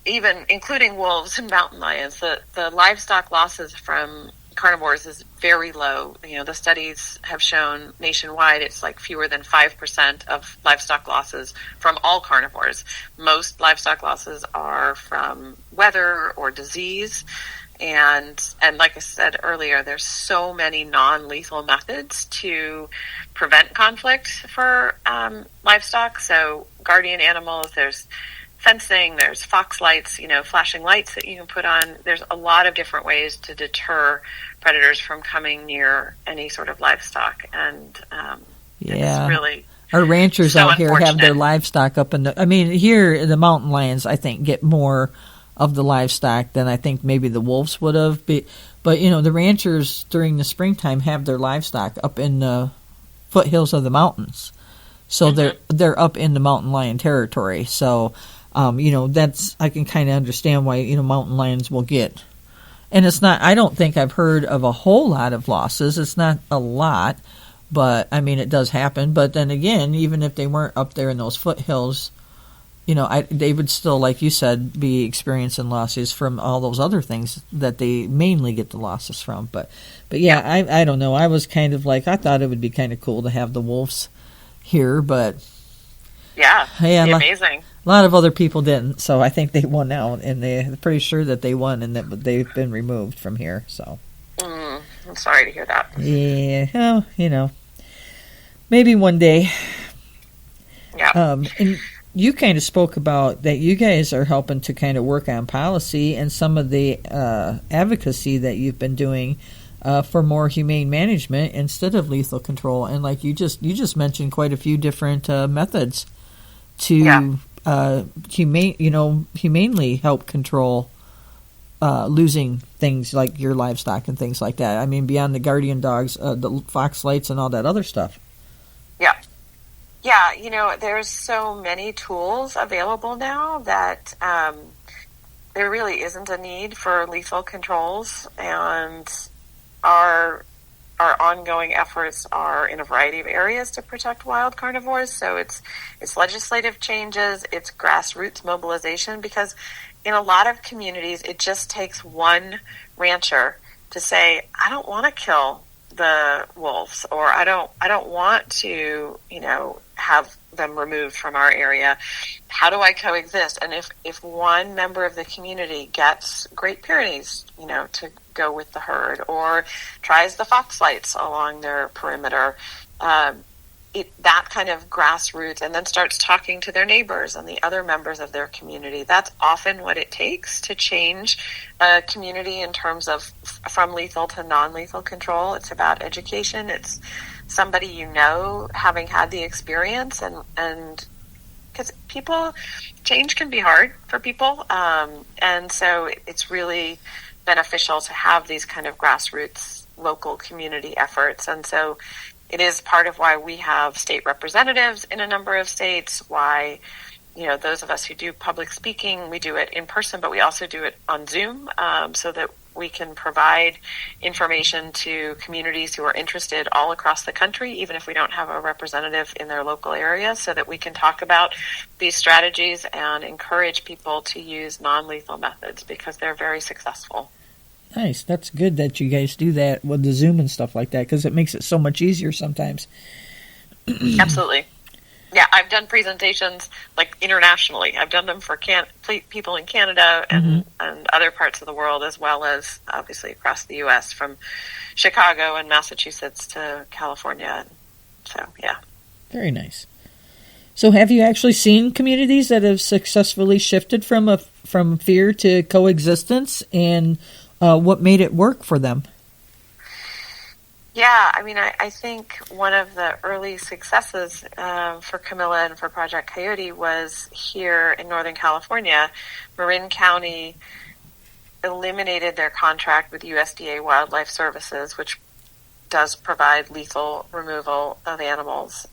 even including wolves and mountain lions, the livestock losses from carnivores is very low. The studies have shown nationwide it's like fewer than 5% of livestock losses from all carnivores. Most livestock losses are from weather or disease. And like I said earlier, there's so many non-lethal methods to prevent conflict for livestock. So guardian animals, there's fencing, there's fox lights, flashing lights that you can put on. There's a lot of different ways to deter predators from coming near any sort of livestock. And it's really our ranchers so out here have their livestock up in here the mountain lions, I think, get more of the livestock than I think maybe the wolves would have. But the ranchers during the springtime have their livestock up in the foothills of the mountains. So they're up in the mountain lion territory. So that's, I can kind of understand why, mountain lions will get. And it's not, I don't think I've heard of a whole lot of losses. It's not a lot, but it does happen. But then again, even if they weren't up there in those foothills, they would still, like you said, be experiencing losses from all those other things that they mainly get the losses from. But I don't know. I was kind of like, I thought it would be kind of cool to have the wolves here, but amazing. A lot of other people didn't, so I think they won out, and they're pretty sure that they won and that they've been removed from here. So I'm sorry to hear that. Yeah, well, maybe one day. Yeah. And you kind of spoke about that you guys are helping to kind of work on policy and some of the advocacy that you've been doing for more humane management instead of lethal control. And like you just mentioned quite a few different methods to humanely help control losing things like your livestock and things like that. Beyond the guardian dogs, the fox lights and all that other stuff. Yeah, there's so many tools available now that there really isn't a need for lethal controls, and our ongoing efforts are in a variety of areas to protect wild carnivores. So it's legislative changes, it's grassroots mobilization, because in a lot of communities it just takes one rancher to say, I don't want to kill the wolves, or I don't want to, have them removed from our area. How do I coexist? And if one member of the community gets Great Pyrenees, to go with the herd, or tries the fox lights along their perimeter, that kind of grassroots, and then starts talking to their neighbors and the other members of their community. That's often what it takes to change a community in terms of from lethal to non-lethal control. It's about education. It's somebody having had the experience, and because change can be hard for people, and so it's really beneficial to have these kind of grassroots local community efforts. And so it is part of why we have state representatives in a number of states, why, those of us who do public speaking, we do it in person, but we also do it on Zoom, so that we can provide information to communities who are interested all across the country, even if we don't have a representative in their local area, so that we can talk about these strategies and encourage people to use non-lethal methods, because they're very successful. Nice. That's good that you guys do that with the Zoom and stuff like that, because it makes it so much easier sometimes. Absolutely. Yeah, I've done presentations internationally. I've done them for people in Canada and other parts of the world, as well as obviously across the U.S., from Chicago and Massachusetts to California. So, yeah. Very nice. So have you actually seen communities that have successfully shifted from fear to coexistence, and what made it work for them? Yeah, I mean, I think one of the early successes for Camilla and for Project Coyote was here in Northern California. Marin County eliminated their contract with USDA Wildlife Services, which does provide lethal removal of animals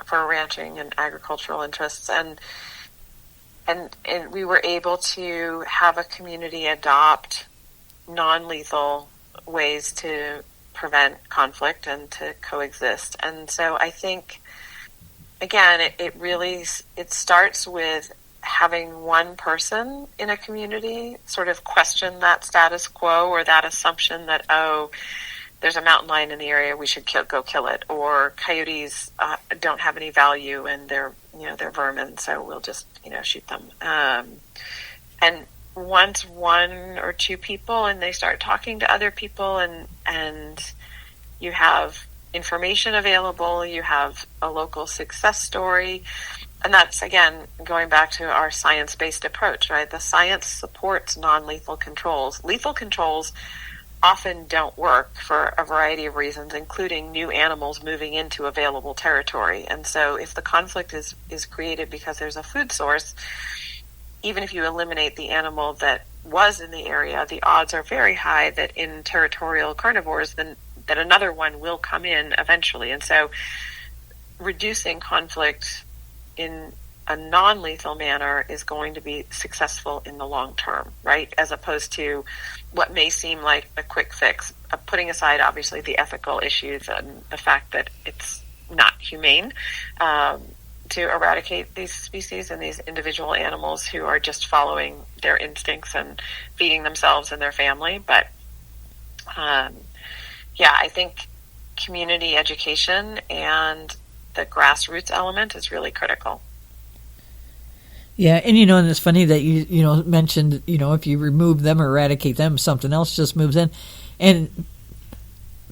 for ranching and agricultural interests, and we were able to have a community adopt non-lethal ways to prevent conflict and to coexist. And so I think, again, it starts with having one person in a community sort of question that status quo or that assumption that, oh, there's a mountain lion in the area, we should go kill it, or coyotes don't have any value and they're vermin, so we'll just shoot them. And once one or two people and they start talking to other people, and you have information available, you have a local success story. And that's, again, going back to our science-based approach, right? The science supports non-lethal controls. Lethal controls often don't work for a variety of reasons, including new animals moving into available territory. And so if the conflict is created because there's a food source, even if you eliminate the animal that was in the area, the odds are very high that in territorial carnivores, then that another one will come in eventually. And so reducing conflict in a non-lethal manner is going to be successful in the long term, right? As opposed to what may seem like a quick fix, putting aside obviously the ethical issues and the fact that it's not humane to eradicate these species and these individual animals who are just following their instincts and feeding themselves and their family. But I think community education and the grassroots element is really critical. Yeah, and and it's funny that you mentioned, if you remove them or eradicate them, something else just moves in. And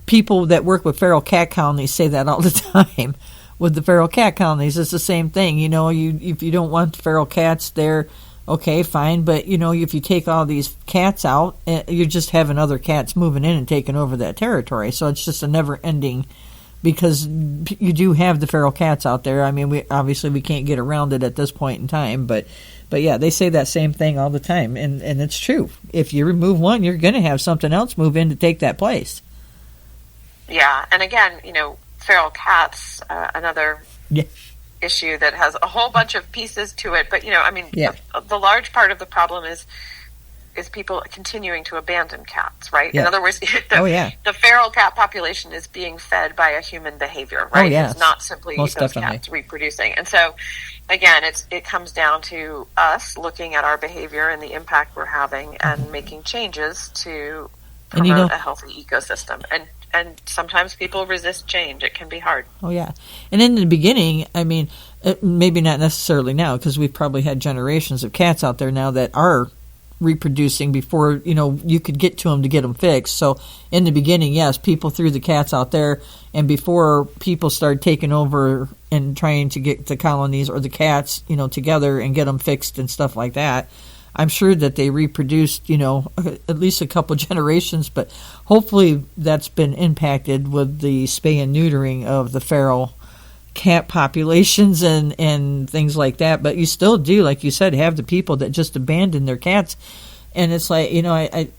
people that work with feral cat colonies say that all the time. With the feral cat colonies, it's the same thing. If you don't want feral cats there, okay, fine. But, if you take all these cats out, you're just having other cats moving in and taking over that territory. So it's just a never-ending, because you do have the feral cats out there. I mean, we can't get around it at this point in time. But yeah, they say that same thing all the time. And it's true. If you remove one, you're going to have something else move in to take that place. Yeah, and again, feral cats, another issue that has a whole bunch of pieces to it. But, the large part of the problem is people continuing to abandon cats, right? Yeah. In other words, the feral cat population is being fed by a human behavior, right? It's not simply those cats reproducing. And so, again, it comes down to us looking at our behavior and the impact we're having and making changes to promote a healthy ecosystem. And sometimes people resist change. It can be hard. Oh, yeah. And in the beginning, I mean, maybe not necessarily now, because we've probably had generations of cats out there now that are reproducing before, you could get to them to get them fixed. So in the beginning, yes, people threw the cats out there. And before people started taking over and trying to get the colonies or the cats, together and get them fixed and stuff like that, I'm sure that they reproduced, at least a couple generations, but hopefully that's been impacted with the spay and neutering of the feral cat populations and things like that. But you still do, like you said, have the people that just abandon their cats. And it's like, I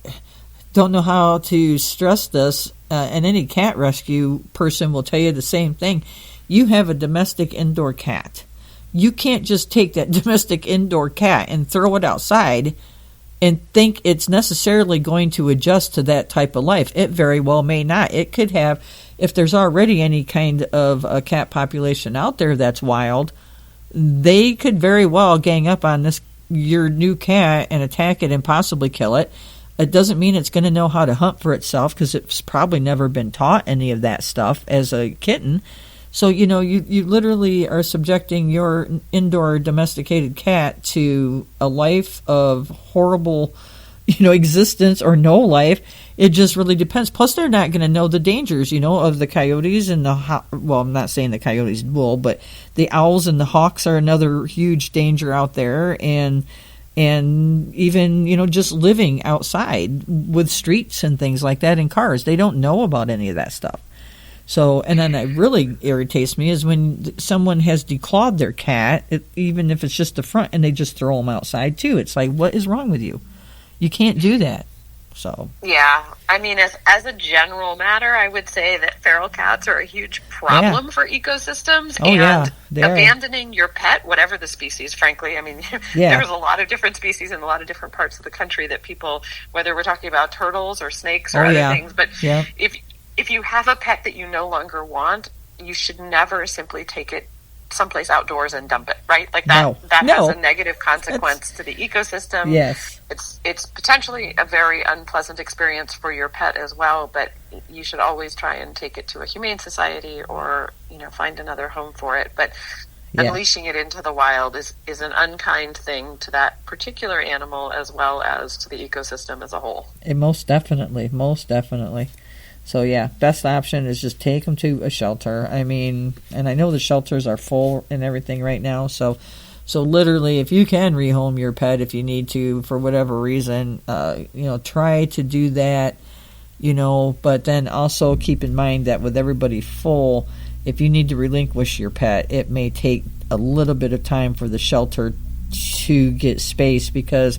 don't know how to stress this, and any cat rescue person will tell you the same thing. You have a domestic indoor cat. You can't just take that domestic indoor cat and throw it outside and think it's necessarily going to adjust to that type of life. It very well may not. It could have, if there's already any kind of a cat population out there that's wild, they could very well gang up on your new cat and attack it and possibly kill it. It doesn't mean it's going to know how to hunt for itself, because it's probably never been taught any of that stuff as a kitten. So, you literally are subjecting your indoor domesticated cat to a life of horrible existence or no life. It just really depends. Plus, they're not going to know the dangers, of the coyotes and well, I'm not saying the coyotes will, but the owls and the hawks are another huge danger out there, and even, just living outside with streets and things like that in cars. They don't know about any of that stuff. So, and then it really irritates me is when someone has declawed their cat, even if it's just the front, and they just throw them outside too. It's like, what is wrong with you? You can't do that. So yeah, I mean, as a general matter, I would say that feral cats are a huge problem for ecosystems. Abandoning your pet, whatever the species, frankly, I mean, there's a lot of different species in a lot of different parts of the country that people, whether we're talking about turtles or snakes or other things, but if you have a pet that you no longer want, you should never simply take it someplace outdoors and dump it, right? Like that has a negative consequence to the ecosystem. Yes. It's potentially a very unpleasant experience for your pet as well, but you should always try and take it to a humane society or, find another home for it. But unleashing it into the wild is an unkind thing to that particular animal as well as to the ecosystem as a whole. And most definitely. So, best option is just take them to a shelter. I mean, and I know the shelters are full and everything right now. So literally, if you can rehome your pet if you need to for whatever reason, try to do that, but then also keep in mind that with everybody full, if you need to relinquish your pet, it may take a little bit of time for the shelter to get space, because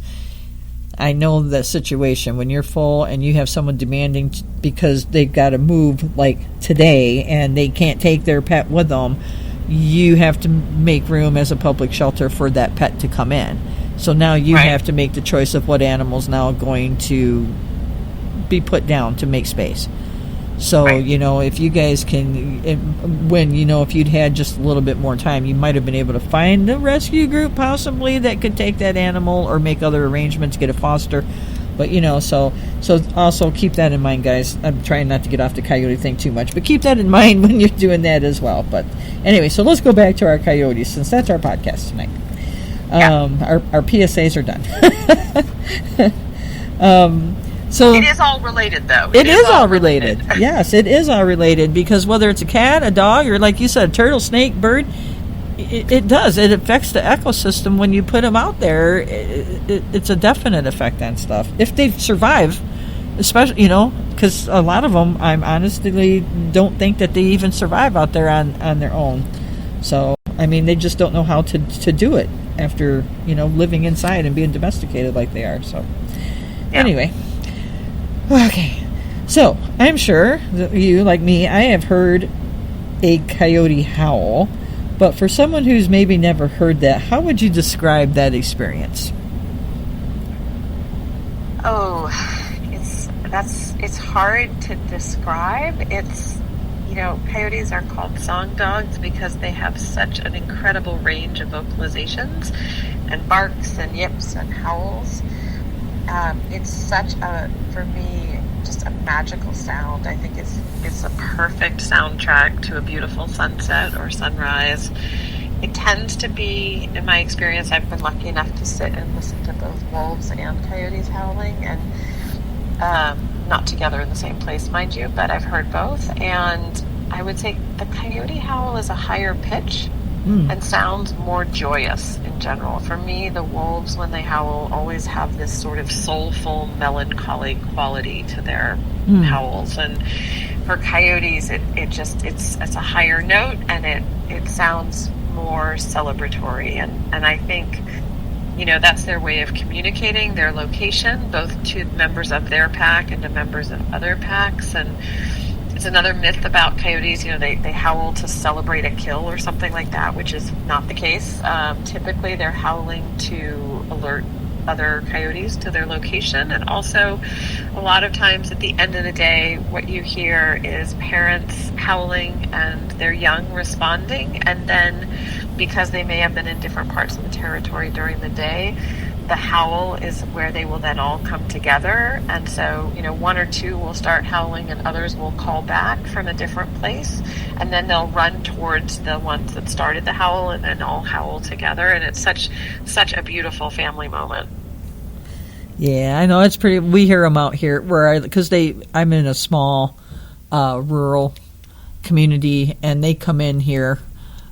I know the situation when you're full and you have someone demanding because they've got to move like today and they can't take their pet with them. You have to make room as a public shelter for that pet to come in. So now you have to make the choice of what animal's now going to be put down to make space. So, if you guys can, if you'd had just a little bit more time, you might have been able to find a rescue group possibly that could take that animal or make other arrangements, get a foster. But, so also keep that in mind, guys. I'm trying not to get off the coyote thing too much, but keep that in mind when you're doing that as well. But anyway, so let's go back to our coyotes, since that's our podcast tonight. Our PSAs are done. So it is all related, though. It is all related. Yes, it is all related, because whether it's a cat, a dog, or like you said, turtle, snake, bird, it does. It affects the ecosystem when you put them out there. It's a definite effect on stuff. If they survive, especially, because a lot of them, I honestly don't think that they even survive out there on their own. So, I mean, they just don't know how to do it after, living inside and being domesticated like they are. So, anyway. Okay, so I'm sure that you, like me, I have heard a coyote howl, but for someone who's maybe never heard that, how would you describe that experience? Oh, it's hard to describe. It's, coyotes are called song dogs because they have such an incredible range of vocalizations and barks and yips and howls. It's such for me, just a magical sound. I think it's a perfect soundtrack to a beautiful sunset or sunrise. It tends to be, in my experience, I've been lucky enough to sit and listen to both wolves and coyotes howling, and not together in the same place, mind you, but I've heard both. And I would say the coyote howl is a higher pitch and sounds more joyous in general. For me, the wolves, when they howl, always have this sort of soulful, melancholy quality to their howls. And for coyotes, it's a higher note, and it sounds more celebratory. And I think, that's their way of communicating their location, both to members of their pack and to members of other packs. And it's another myth about coyotes, they howl to celebrate a kill or something like that, which is not the case. Typically, they're howling to alert other coyotes to their location. And also, a lot of times at the end of the day, what you hear is parents howling and their young responding. And then, because they may have been in different parts of the territory during the day, the howl is where they will then all come together. And so, one or two will start howling and others will call back from a different place. And then they'll run towards the ones that started the howl and then all howl together. And it's such a beautiful family moment. Yeah, I know it's pretty. We hear them out here because I'm in a small rural community, and they come in here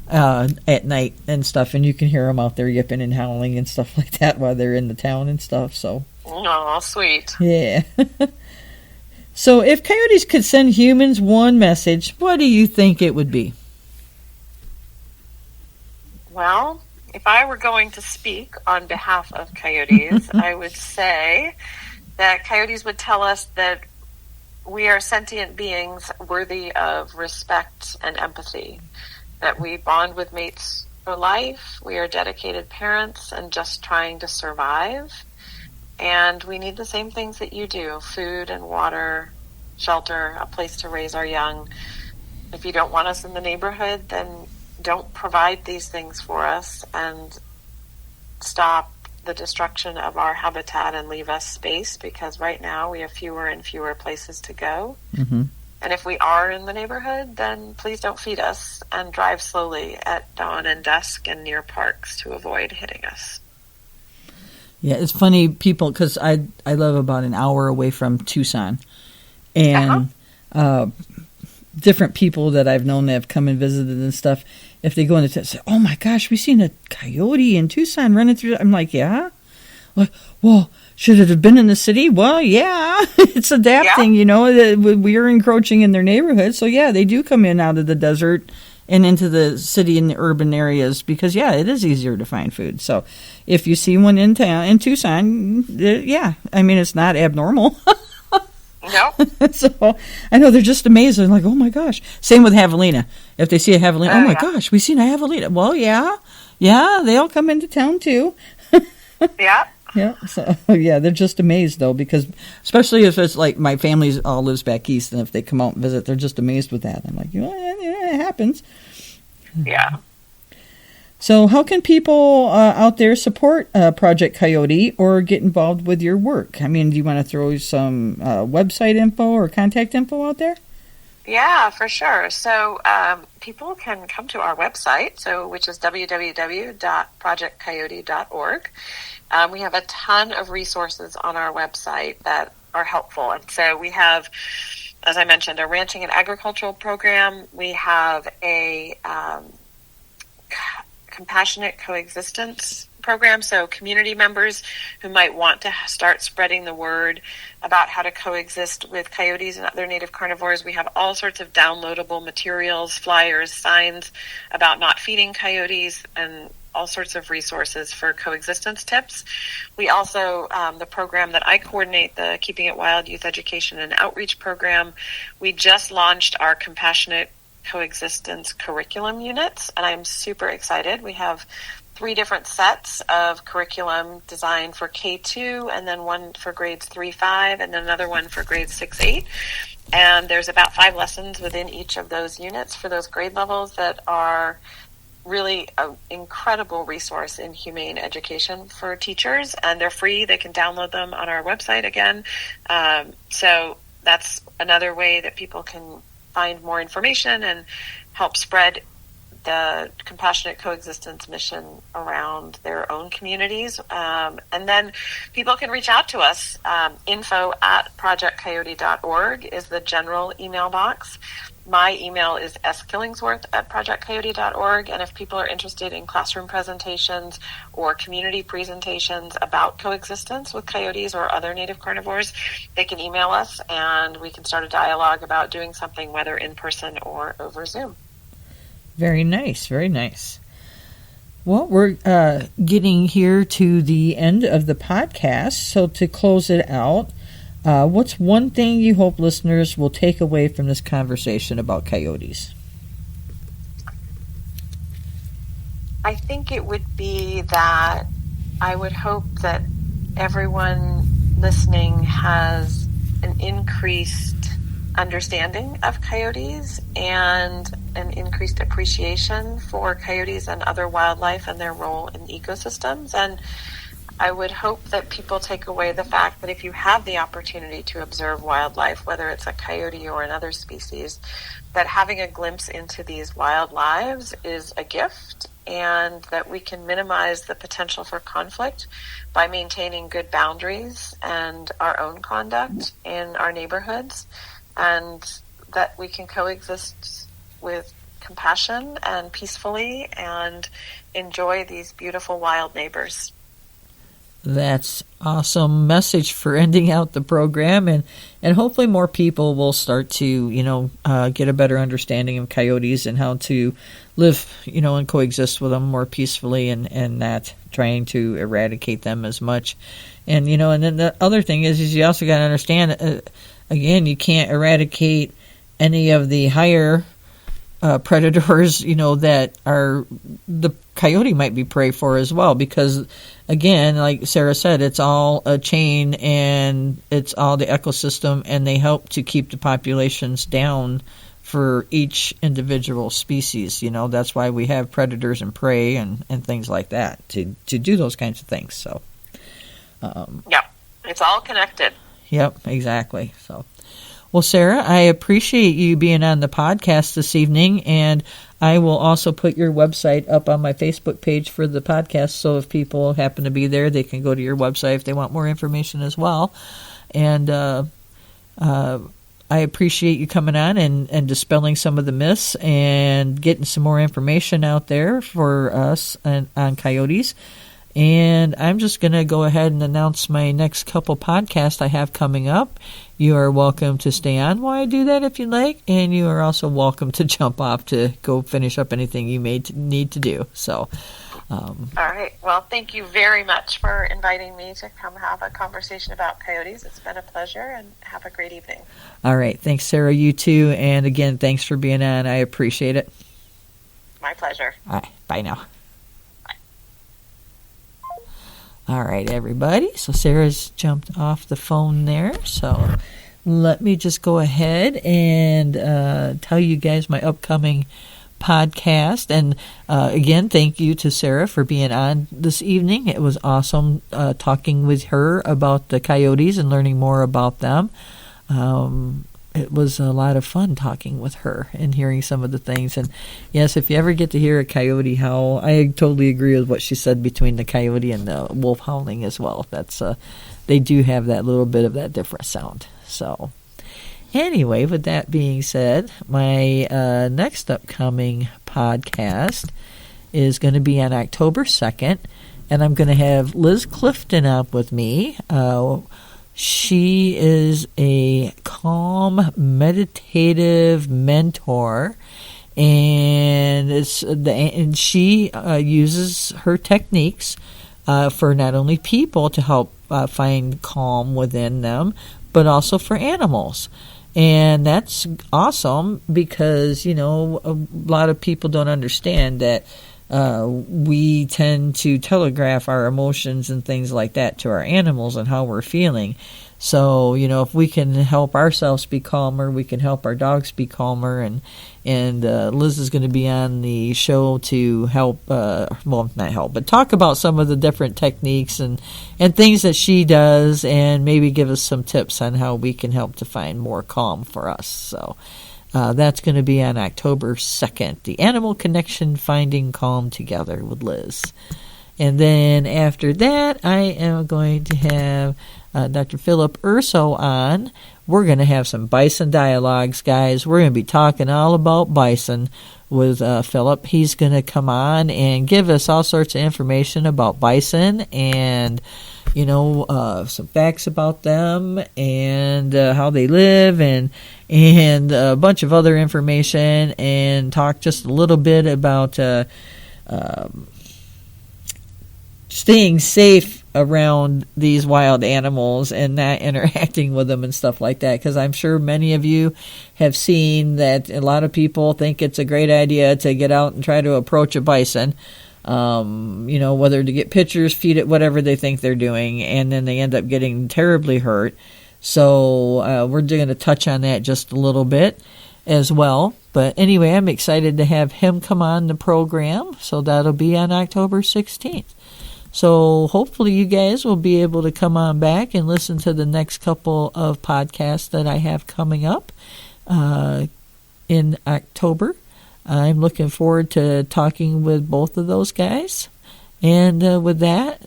at night and stuff, and you can hear them out there yipping and howling and stuff like that while they're in the town and stuff. So, oh, sweet. Yeah. So, if coyotes could send humans one message, what do you think it would be? Well, if I were going to speak on behalf of coyotes, I would say that coyotes would tell us that we are sentient beings worthy of respect and empathy, that we bond with mates for life, we are dedicated parents and just trying to survive, and we need the same things that you do: food and water, shelter, a place to raise our young. If you don't want us in the neighborhood, then don't provide these things for us and stop the destruction of our habitat and leave us space, because right now we have fewer and fewer places to go. Mm-hmm. And if we are in the neighborhood, then please don't feed us, and drive slowly at dawn and dusk and near parks to avoid hitting us. Yeah, it's funny, people, because I live about an hour away from Tucson, and different people that I've known that have come and visited and stuff, if they go into town, say, "Oh my gosh, we seen a coyote in Tucson running through." I'm like, "Yeah." Like, well, should it have been in the city? Well, yeah, it's adapting. Yeah. We're encroaching in their neighborhood, so yeah, they do come in out of the desert and into the city and the urban areas, because yeah, it is easier to find food. So if you see one in town in Tucson, yeah, I mean, it's not abnormal. No. So I know they're just amazed. They're like, "Oh my gosh!" Same with javelina. If they see a javelina, "Oh my gosh, we seen a javelina." Well, yeah, they all come into town too. Yeah. Yeah. So yeah, they're just amazed though, because especially if it's like my family all lives back east, and if they come out and visit, they're just amazed with that. I'm like, yeah, it happens. Yeah. So how can people out there support Project Coyote or get involved with your work? I mean, do you want to throw some website info or contact info out there? Yeah, for sure. So people can come to our website, which is www.projectcoyote.org. We have a ton of resources on our website that are helpful. And so we have, as I mentioned, a ranching and agricultural program. We have a compassionate coexistence program, so community members who might want to start spreading the word about how to coexist with coyotes and other native carnivores. We have all sorts of downloadable materials, flyers, signs about not feeding coyotes, and all sorts of resources for coexistence tips. We also, the program that I coordinate, the Keeping It Wild Youth Education and Outreach program, we just launched our compassionate coexistence curriculum units, and I'm super excited. We have 3 different sets of curriculum designed for K2, and then one for grades 3-5, and then another one for grades 6-8. And there's about 5 lessons within each of those units for those grade levels that are really an incredible resource in humane education for teachers, and they're free. They can download them on our website again. So that's another way that people can find more information and help spread the compassionate coexistence mission around their own communities. And then people can reach out to us. info@projectcoyote.org is the general email box. My email is skillingsworth@projectcoyote.org. And if people are interested in classroom presentations or community presentations about coexistence with coyotes or other native carnivores, they can email us and we can start a dialogue about doing something, whether in person or over Zoom. Very nice, very nice. Well, we're getting here to the end of the podcast. So to close it out, what's one thing you hope listeners will take away from this conversation about coyotes? I think it would be that I would hope that everyone listening has an increased understanding of coyotes and an increased appreciation for coyotes and other wildlife and their role in ecosystems. And I would hope that people take away the fact that if you have the opportunity to observe wildlife, whether it's a coyote or another species, that having a glimpse into these wild lives is a gift, and that we can minimize the potential for conflict by maintaining good boundaries and our own conduct in our neighborhoods, and that we can coexist with compassion and peacefully and enjoy these beautiful wild neighbors. That's awesome message for ending out the program, and hopefully more people will start to get a better understanding of coyotes and how to live and coexist with them more peacefully, and not trying to eradicate them as much. And and then the other thing is you also got to understand, again, you can't eradicate any of the higher predators that are the coyote might be prey for as well, because again, like Sarah said, it's all a chain and it's all the ecosystem, and they help to keep the populations down for each individual species. That's why we have predators and prey and things like that to do those kinds of things. So it's all connected. Yep, exactly. So well, Sarah, I appreciate you being on the podcast this evening, and I will also put your website up on my Facebook page for the podcast, so if people happen to be there, they can go to your website if they want more information as well. And I appreciate you coming on and dispelling some of the myths and getting some more information out there for us on coyotes. And I'm just going to go ahead and announce my next couple podcasts I have coming up. You are welcome to stay on while I do that if you'd like, and you are also welcome to jump off to go finish up anything you may need to do. So, all right. Well, thank you very much for inviting me to come have a conversation about coyotes. It's been a pleasure, and have a great evening. All right. Thanks, Sarah. You too. And again, thanks for being on. I appreciate it. My pleasure. All right. Bye now. All right, everybody. So Sarah's jumped off the phone there. So let me just go ahead and tell you guys my upcoming podcast. And again, thank you to Sarah for being on this evening. It was awesome talking with her about the coyotes and learning more about them. It was a lot of fun talking with her and hearing some of the things. And yes, if you ever get to hear a coyote howl, I totally agree with what she said between the coyote and the wolf howling as well. That's they do have that little bit of that different sound. So anyway, with that being said, my next upcoming podcast is going to be on October 2nd, and I'm going to have Liz Clifton up with me. She is a calm, meditative mentor, and she uses her techniques for not only people to help find calm within them, but also for animals. And that's awesome because, a lot of people don't understand that we tend to telegraph our emotions and things like that to our animals and how we're feeling. So, if we can help ourselves be calmer, we can help our dogs be calmer. And Liz is going to be on the show to help, not help, but talk about some of the different techniques and things that she does, and maybe give us some tips on how we can help to find more calm for us. So that's going to be on October 2nd, the Animal Connection, Finding Calm Together with Liz. And then after that, I am going to have Dr. Philip Urso on. We're going to have some bison dialogues, guys. We're going to be talking all about bison with Philip. He's going to come on and give us all sorts of information about bison and, some facts about them and how they live and a bunch of other information, and talk just a little bit about staying safe around these wild animals and not interacting with them and stuff like that, because I'm sure many of you have seen that a lot of people think it's a great idea to get out and try to approach a bison, whether to get pictures, feed it, whatever they think they're doing, and then they end up getting terribly hurt. So we're going to touch on that just a little bit as well. But anyway, I'm excited to have him come on the program, so that'll be on October 16th. So hopefully you guys will be able to come on back and listen to the next couple of podcasts that I have coming up in October. I'm looking forward to talking with both of those guys. And with that,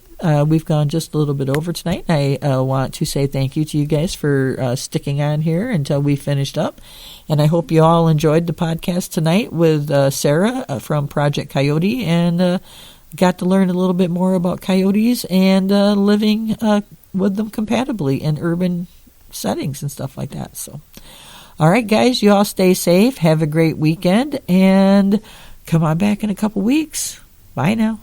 we've gone just a little bit over tonight. I want to say thank you to you guys for sticking on here until we finished up. And I hope you all enjoyed the podcast tonight with Sarah from Project Coyote and got to learn a little bit more about coyotes and living with them compatibly in urban settings and stuff like that. So, all right, guys, you all stay safe. Have a great weekend and come on back in a couple weeks. Bye now.